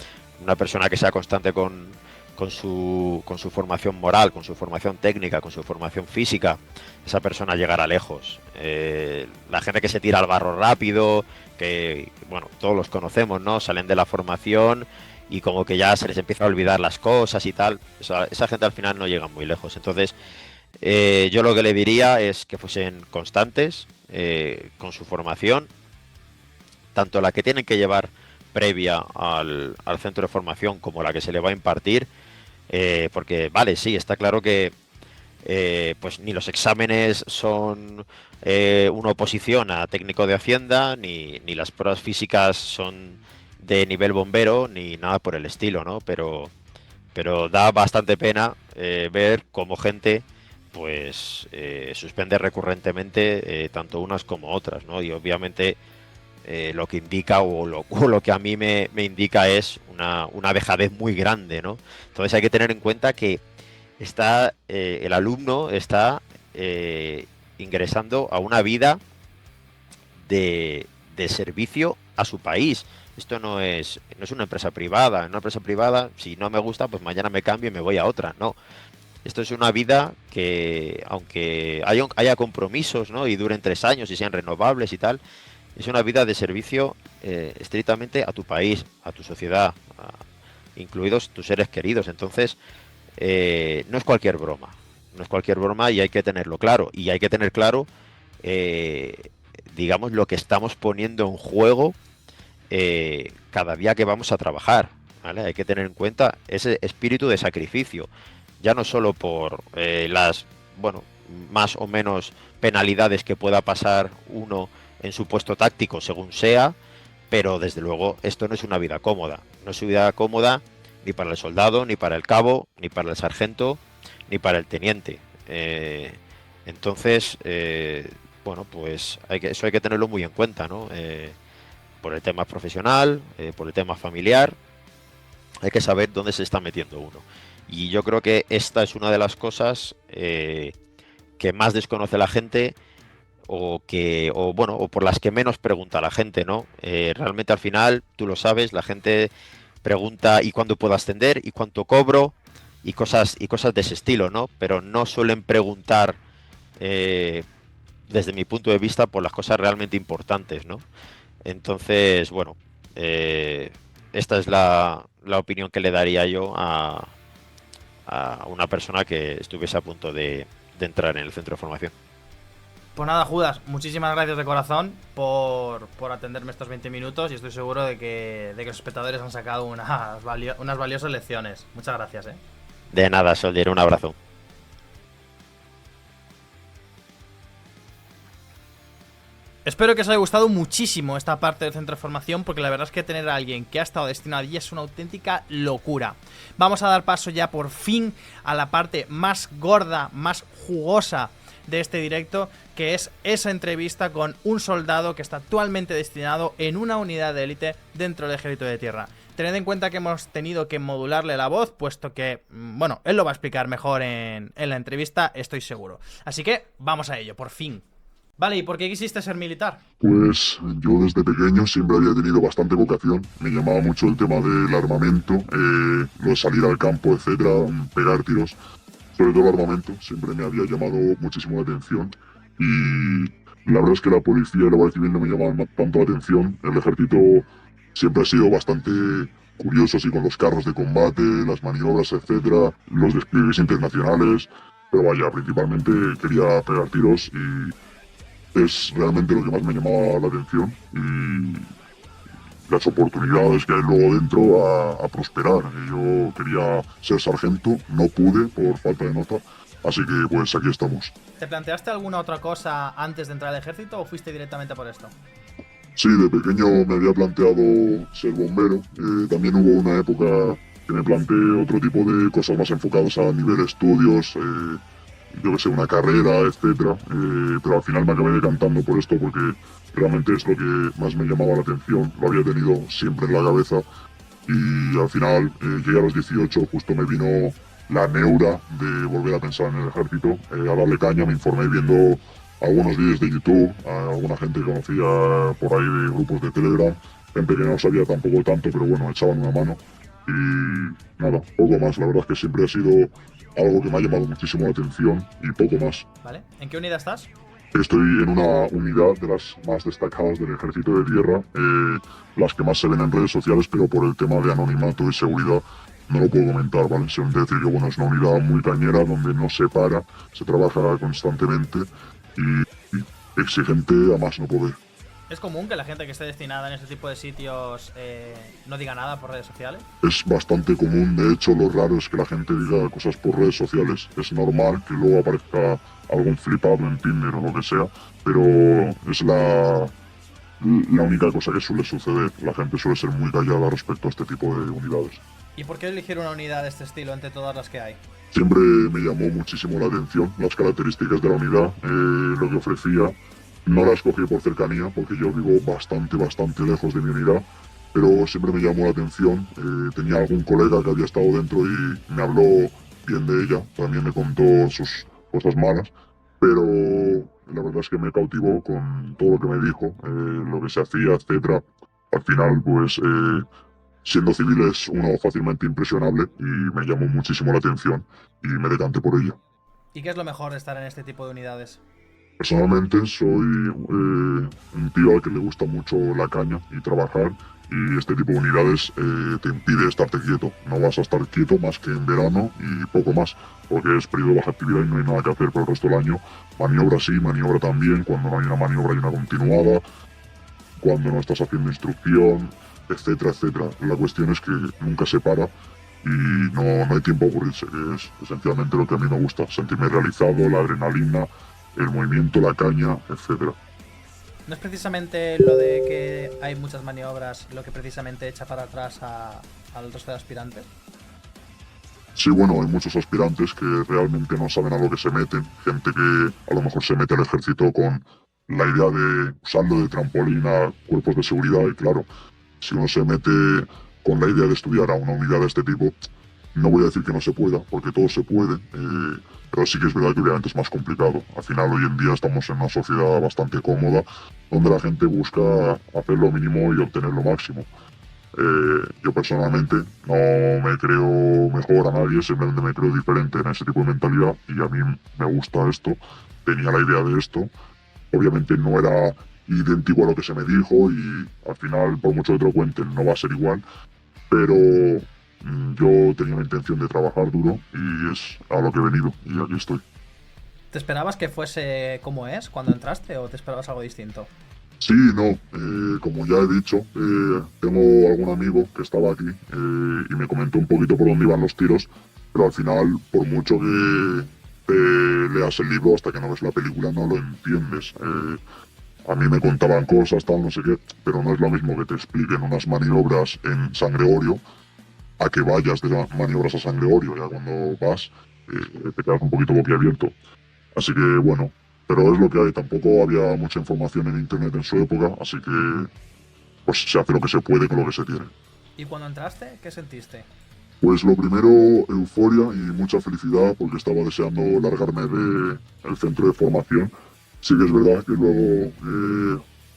Una persona que sea constante con con su formación moral, con su formación técnica, con su formación física, esa persona llegará lejos. La gente que se tira al barro rápido, que, bueno, todos los conocemos, ¿no? Salen de la formación y como que ya se les empieza a olvidar las cosas y tal. Esa gente al final no llega muy lejos. Entonces, yo lo que le diría es que fuesen constantes con su formación, tanto la que tienen que llevar previa al centro de formación como la que se le va a impartir, porque vale, sí, está claro que pues ni los exámenes son una oposición a técnico de Hacienda, ni las pruebas físicas son de nivel bombero, ni nada por el estilo, ¿no? Pero da bastante pena ver cómo gente pues suspende recurrentemente tanto unas como otras, ¿no? Y obviamente lo que indica o lo que a mí me indica es una dejadez muy grande, ¿no? Entonces hay que tener en cuenta que el alumno está ingresando a una vida de servicio a su país. Esto no es una empresa privada. En una empresa privada, si no me gusta, pues mañana me cambio y me voy a otra. No. Esto es una vida que, aunque haya compromisos, ¿no? Y duren 3 años y sean renovables y tal, es una vida de servicio estrictamente a tu país, a tu sociedad, incluidos tus seres queridos. Entonces, no es cualquier broma. No es cualquier broma y hay que tenerlo claro. Y hay que tener claro, digamos, lo que estamos poniendo en juego cada día que vamos a trabajar, ¿vale? Hay que tener en cuenta ese espíritu de sacrificio, ya no solo por las, bueno, más o menos penalidades que pueda pasar uno en su puesto táctico según sea, pero desde luego esto no es una vida cómoda. No es una vida cómoda ni para el soldado, ni para el cabo, ni para el sargento, ni para el teniente. Entonces, bueno, pues eso hay que tenerlo muy en cuenta, ¿no? Por el tema profesional, por el tema familiar, hay que saber dónde se está metiendo uno. Y yo creo que esta es una de las cosas que más desconoce la gente o por las que menos pregunta la gente, ¿no? Realmente al final, tú lo sabes, la gente pregunta ¿y cuándo puedo ascender? ¿Y cuánto cobro? Y cosas de ese estilo, ¿no? Pero no suelen preguntar, desde mi punto de vista, por las cosas realmente importantes, ¿no? Entonces, bueno, esta es la opinión que le daría yo a una persona que estuviese a punto de entrar en el centro de formación. Pues nada, Judas, muchísimas gracias de corazón por atenderme estos 20 minutos y estoy seguro de que los espectadores han sacado unas valiosas lecciones. Muchas gracias, ¿eh? De nada, Soldier, un abrazo. Espero que os haya gustado muchísimo esta parte del centro de formación, porque la verdad es que tener a alguien que ha estado destinado allí es una auténtica locura. Vamos a dar paso ya por fin a la parte más gorda, más jugosa de este directo, que es esa entrevista con un soldado que está actualmente destinado en una unidad de élite dentro del Ejército de Tierra. Tened en cuenta que hemos tenido que modularle la voz, puesto que, bueno, él lo va a explicar mejor en la entrevista, estoy seguro. Así que vamos a ello, por fin. Vale, ¿y por qué quisiste ser militar? Pues yo desde pequeño siempre había tenido bastante vocación. Me llamaba mucho el tema del armamento, lo de salir al campo, etcétera, pegar tiros. Sobre todo el armamento siempre me había llamado muchísimo la atención. Y la verdad es que la policía y la Guardia Civil no me llamaban tanto la atención. El ejército siempre ha sido bastante curioso, así con los carros de combate, las maniobras, etcétera, los despliegues internacionales. Pero vaya, principalmente quería pegar tiros y es realmente lo que más me llamaba la atención y las oportunidades que hay luego dentro a prosperar. Yo quería ser sargento, no pude por falta de nota, así que pues aquí estamos. ¿Te planteaste alguna otra cosa antes de entrar al ejército o fuiste directamente por esto? Sí, de pequeño me había planteado ser bombero. También hubo una época que me planteé otro tipo de cosas más enfocadas a nivel estudios, yo que sé, una carrera, etcétera, pero al final me acabé decantando por esto porque realmente es lo que más me llamaba la atención, lo había tenido siempre en la cabeza y al final llegué a los 18, justo me vino la neura de volver a pensar en el ejército, a darle caña, me informé viendo algunos vídeos de YouTube, a alguna gente que conocía por ahí de grupos de Telegram, gente que no sabía tampoco tanto, pero bueno, echaban una mano. Y nada, poco más. La verdad es que siempre ha sido algo que me ha llamado muchísimo la atención y poco más. ¿Vale? ¿En qué unidad estás? Estoy en una unidad de las más destacadas del Ejército de Tierra, las que más se ven en redes sociales, pero por el tema de anonimato y seguridad no lo puedo comentar, ¿vale? Simplemente decir que bueno, es una unidad muy cañera donde no se para, se trabaja constantemente y exigente a más no poder. ¿Es común que la gente que esté destinada en este tipo de sitios no diga nada por redes sociales? Es bastante común, de hecho lo raro es que la gente diga cosas por redes sociales. Es normal que luego aparezca algún flipado en Tinder o lo que sea, pero es la única cosa que suele suceder. La gente suele ser muy callada respecto a este tipo de unidades. ¿Y por qué elegir una unidad de este estilo entre todas las que hay? Siempre me llamó muchísimo la atención las características de la unidad, lo que ofrecía. No la escogí por cercanía, porque yo vivo bastante lejos de mi unidad, pero siempre me llamó la atención. Tenía algún colega que había estado dentro y me habló bien de ella, también me contó sus cosas malas, pero la verdad es que me cautivó con todo lo que me dijo, lo que se hacía, etcétera. Al final, pues, siendo civil es uno fácilmente impresionable y me llamó muchísimo la atención y me decanté por ella. ¿Y qué es lo mejor de estar en este tipo de unidades? Personalmente soy un tío al que le gusta mucho la caña y trabajar, y este tipo de unidades te impide estarte quieto. No vas a estar quieto más que en verano y poco más, porque es periodo de baja actividad y no hay nada que hacer por el resto del año. Maniobra sí, maniobra también, cuando no hay una maniobra hay una continuada, cuando no estás haciendo instrucción, etcétera, etcétera. La cuestión es que nunca se para y no hay tiempo a aburrirse, que es esencialmente lo que a mí me gusta, sentirme realizado, la adrenalina, el movimiento, la caña, etcétera. ¿No es precisamente lo de que hay muchas maniobras lo que precisamente echa para atrás al resto de aspirantes? Sí, bueno, hay muchos aspirantes que realmente no saben a lo que se meten, gente que a lo mejor se mete al ejército con la idea de usarlo de trampolín a cuerpos de seguridad, y claro, si uno se mete con la idea de estudiar a una unidad de este tipo, no voy a decir que no se pueda, porque todo se puede, pero sí que es verdad que obviamente es más complicado. Al final, hoy en día estamos en una sociedad bastante cómoda, donde la gente busca hacer lo mínimo y obtener lo máximo. Yo personalmente no me creo mejor a nadie, simplemente me creo diferente en ese tipo de mentalidad y a mí me gusta esto, tenía la idea de esto. Obviamente no era idéntico a lo que se me dijo y al final, por mucho que te lo cuenten, no va a ser igual, pero yo tenía la intención de trabajar duro y es a lo que he venido y aquí estoy. ¿Te esperabas que fuese como es cuando entraste o te esperabas algo distinto? Sí, no, como ya he dicho, tengo algún amigo que estaba aquí y me comentó un poquito por dónde iban los tiros, pero al final, por mucho que te leas el libro, hasta que no ves la película no lo entiendes. A mí me contaban cosas, tal, no sé qué, pero no es lo mismo que te expliquen unas maniobras en Sangreorio a que vayas de maniobras a Sangreorio. Ya cuando vas te quedas un poquito boquiabierto. Así que bueno, pero es lo que hay. Tampoco había mucha información en internet en su época, así que pues se hace lo que se puede con lo que se tiene. ¿Y cuando entraste, qué sentiste? Pues lo primero, euforia y mucha felicidad porque estaba deseando largarme del centro de formación. Sí que es verdad que luego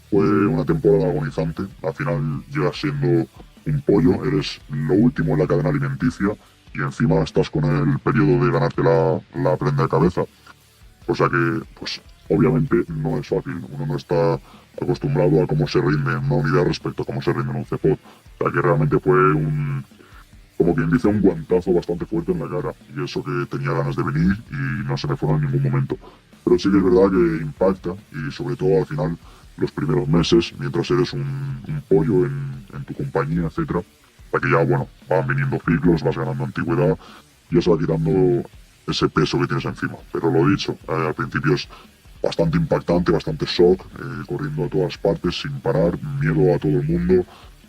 fue una temporada agonizante. Al final llegas siendo un pollo, eres lo último en la cadena alimenticia y encima estás con el periodo de ganarte la prenda de cabeza. O sea que, pues, obviamente no es fácil. Uno no está acostumbrado a cómo se rinde en una unidad respecto a cómo se rinde en un CEPOD. O sea que realmente fue como quien dice, un guantazo bastante fuerte en la cara. Y eso que tenía ganas de venir y no se me fueron en ningún momento. Pero sí que es verdad que impacta y sobre todo al final los primeros meses, mientras eres un pollo en tu compañía, etcétera, para que ya, bueno, van viniendo ciclos, vas ganando antigüedad y ya se va quitando ese peso que tienes encima. Pero lo dicho, al principio es bastante impactante, bastante shock, corriendo a todas partes sin parar, miedo a todo el mundo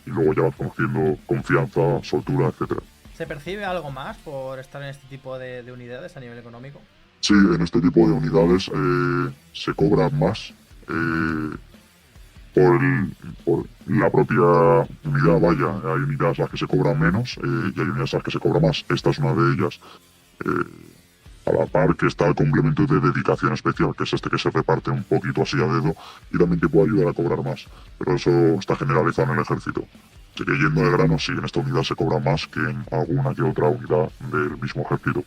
y luego ya vas conociendo confianza, soltura, etcétera. ¿Se percibe algo más por estar en este tipo de unidades a nivel económico? Sí, en este tipo de unidades se cobra más por la propia unidad, vaya. Hay unidades a las que se cobra menos y hay unidades a las que se cobra más. Esta es una de ellas. A la par que está el complemento de dedicación especial, que es este que se reparte un poquito así a dedo y también te puede ayudar a cobrar más. Pero eso está generalizado en el ejército. Así que yendo de grano, sí, en esta unidad se cobra más que en alguna que otra unidad del mismo ejército.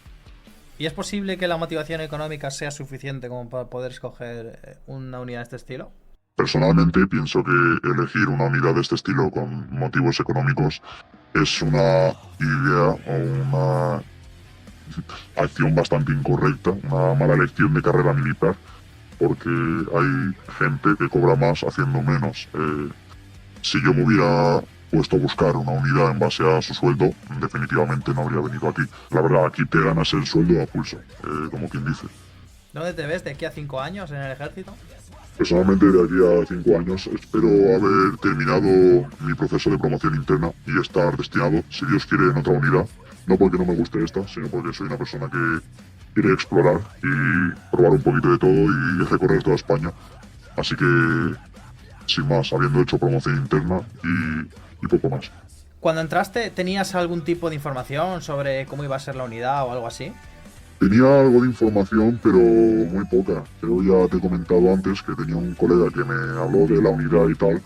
¿Y es posible que la motivación económica sea suficiente como para poder escoger una unidad de este estilo? Personalmente pienso que elegir una unidad de este estilo con motivos económicos es una idea o una acción bastante incorrecta, una mala elección de carrera militar, porque hay gente que cobra más haciendo menos. Si yo me hubiera puesto a buscar una unidad en base a su sueldo, definitivamente no habría venido aquí. La verdad, aquí te ganas el sueldo a pulso, como quien dice. ¿Dónde te ves de aquí a 5 años en el ejército? Personalmente, de aquí a 5 años espero haber terminado mi proceso de promoción interna y estar destinado, si Dios quiere, en otra unidad. No porque no me guste esta, sino porque soy una persona que quiere explorar y probar un poquito de todo y recorrer toda España. Así que, sin más, habiendo hecho promoción interna y poco más. Cuando entraste, ¿tenías algún tipo de información sobre cómo iba a ser la unidad o algo así? Tenía algo de información, pero muy poca. Pero ya te he comentado antes que tenía un colega que me habló de la unidad y tal,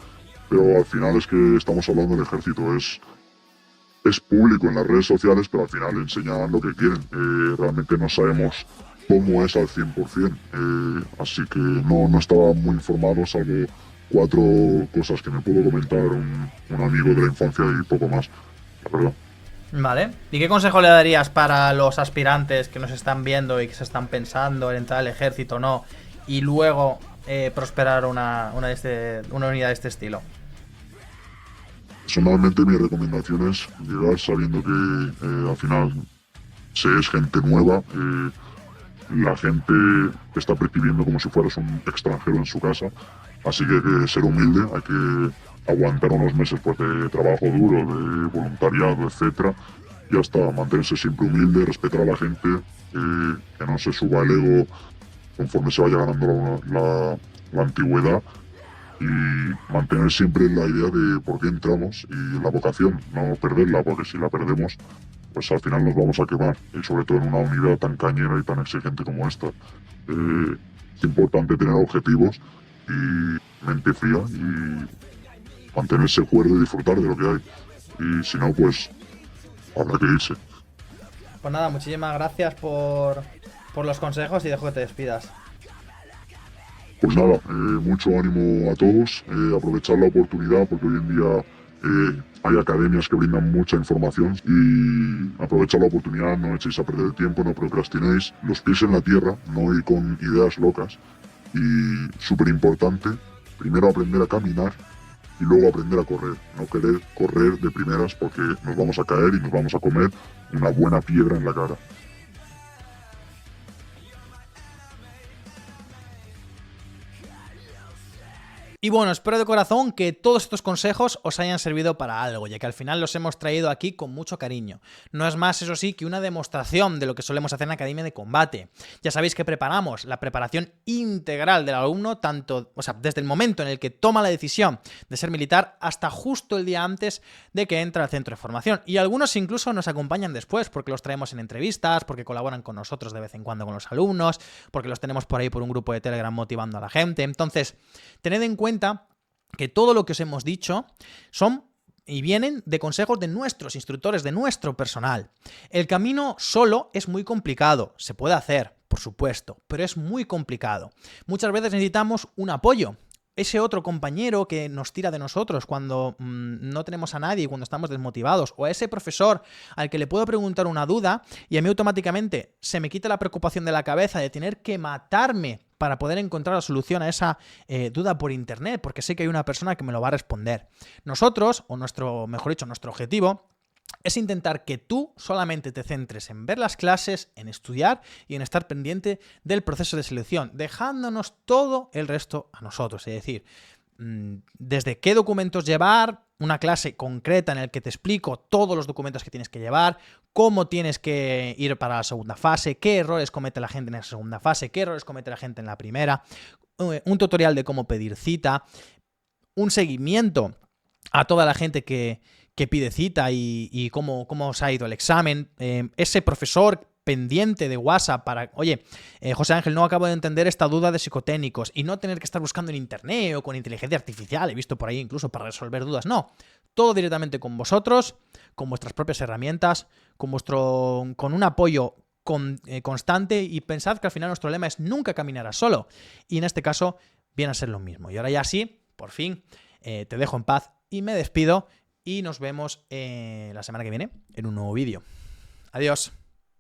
pero al final es que estamos hablando del ejército. Es público en las redes sociales, pero al final enseñan lo que quieren. Realmente no sabemos cómo es al 100%. Así que no estaba muy informado, salvo 4 cosas que me pudo comentar un amigo de la infancia y poco más, la verdad. Vale. ¿Y qué consejo le darías para los aspirantes que nos están viendo y que se están pensando en entrar al ejército o no, y luego prosperar una unidad de este estilo? Personalmente mi recomendación es llegar sabiendo que al final se es gente nueva, la gente te está percibiendo como si fueras un extranjero en su casa, así que hay que ser humilde, hay que aguantar unos meses pues, de trabajo duro, de voluntariado, etcétera, y hasta mantenerse siempre humilde, respetar a la gente, que no se suba el ego conforme se vaya ganando la antigüedad, y mantener siempre la idea de por qué entramos y la vocación, no perderla, porque si la perdemos, pues al final nos vamos a quemar, y sobre todo en una unidad tan cañera y tan exigente como esta. Es importante tener objetivos y mente fría y mantenerse cuerdo y disfrutar de lo que hay. Y si no, pues habrá que irse. Pues nada, muchísimas gracias por los consejos y dejo que te despidas. Pues nada, mucho ánimo a todos, aprovechar la oportunidad porque hoy en día hay academias que brindan mucha información y aprovechar la oportunidad, no echéis a perder el tiempo, no procrastinéis, los pies en la tierra, no ir con ideas locas y súper importante, primero aprender a caminar y luego aprender a correr, no querer correr de primeras porque nos vamos a caer y nos vamos a comer una buena piedra en la cara. Y bueno, espero de corazón que todos estos consejos os hayan servido para algo, ya que al final los hemos traído aquí con mucho cariño. No es más, eso sí, que una demostración de lo que solemos hacer en Academia de Combate. Ya sabéis que preparamos la preparación integral del alumno, tanto, desde el momento en el que toma la decisión de ser militar hasta justo el día antes de que entra al centro de formación. Y algunos incluso nos acompañan después, porque los traemos en entrevistas, porque colaboran con nosotros de vez en cuando con los alumnos, porque los tenemos por ahí por un grupo de Telegram motivando a la gente. Entonces, tened en cuenta que todo lo que os hemos dicho son y vienen de consejos de nuestros instructores, de nuestro personal. El camino solo es muy complicado, se puede hacer, por supuesto, pero es muy complicado. Muchas veces necesitamos un apoyo. Ese otro compañero que nos tira de nosotros cuando no tenemos a nadie, cuando estamos desmotivados, o a ese profesor al que le puedo preguntar una duda y a mí automáticamente se me quita la preocupación de la cabeza de tener que matarme para poder encontrar la solución a esa duda por internet, porque sé que hay una persona que me lo va a responder. Nosotros, o nuestro objetivo, es intentar que tú solamente te centres en ver las clases, en estudiar y en estar pendiente del proceso de selección, dejándonos todo el resto a nosotros. Es decir, desde qué documentos llevar, una clase concreta en la que te explico todos los documentos que tienes que llevar, cómo tienes que ir para la segunda fase, qué errores comete la gente en la segunda fase, qué errores comete la gente en la primera, un tutorial de cómo pedir cita, un seguimiento a toda la gente que pide cita y cómo os ha ido el examen, ese profesor pendiente de WhatsApp para, oye, José Ángel, no acabo de entender esta duda de psicotécnicos, y no tener que estar buscando en internet o con inteligencia artificial, he visto por ahí incluso para resolver dudas, no. todo directamente con vosotros, con vuestras propias herramientas, con un apoyo constante, y pensad que al final nuestro lema es nunca caminarás solo, y en este caso viene a ser lo mismo. Y ahora ya sí, por fin, te dejo en paz y me despido, y nos vemos la semana que viene en un nuevo vídeo. Adiós.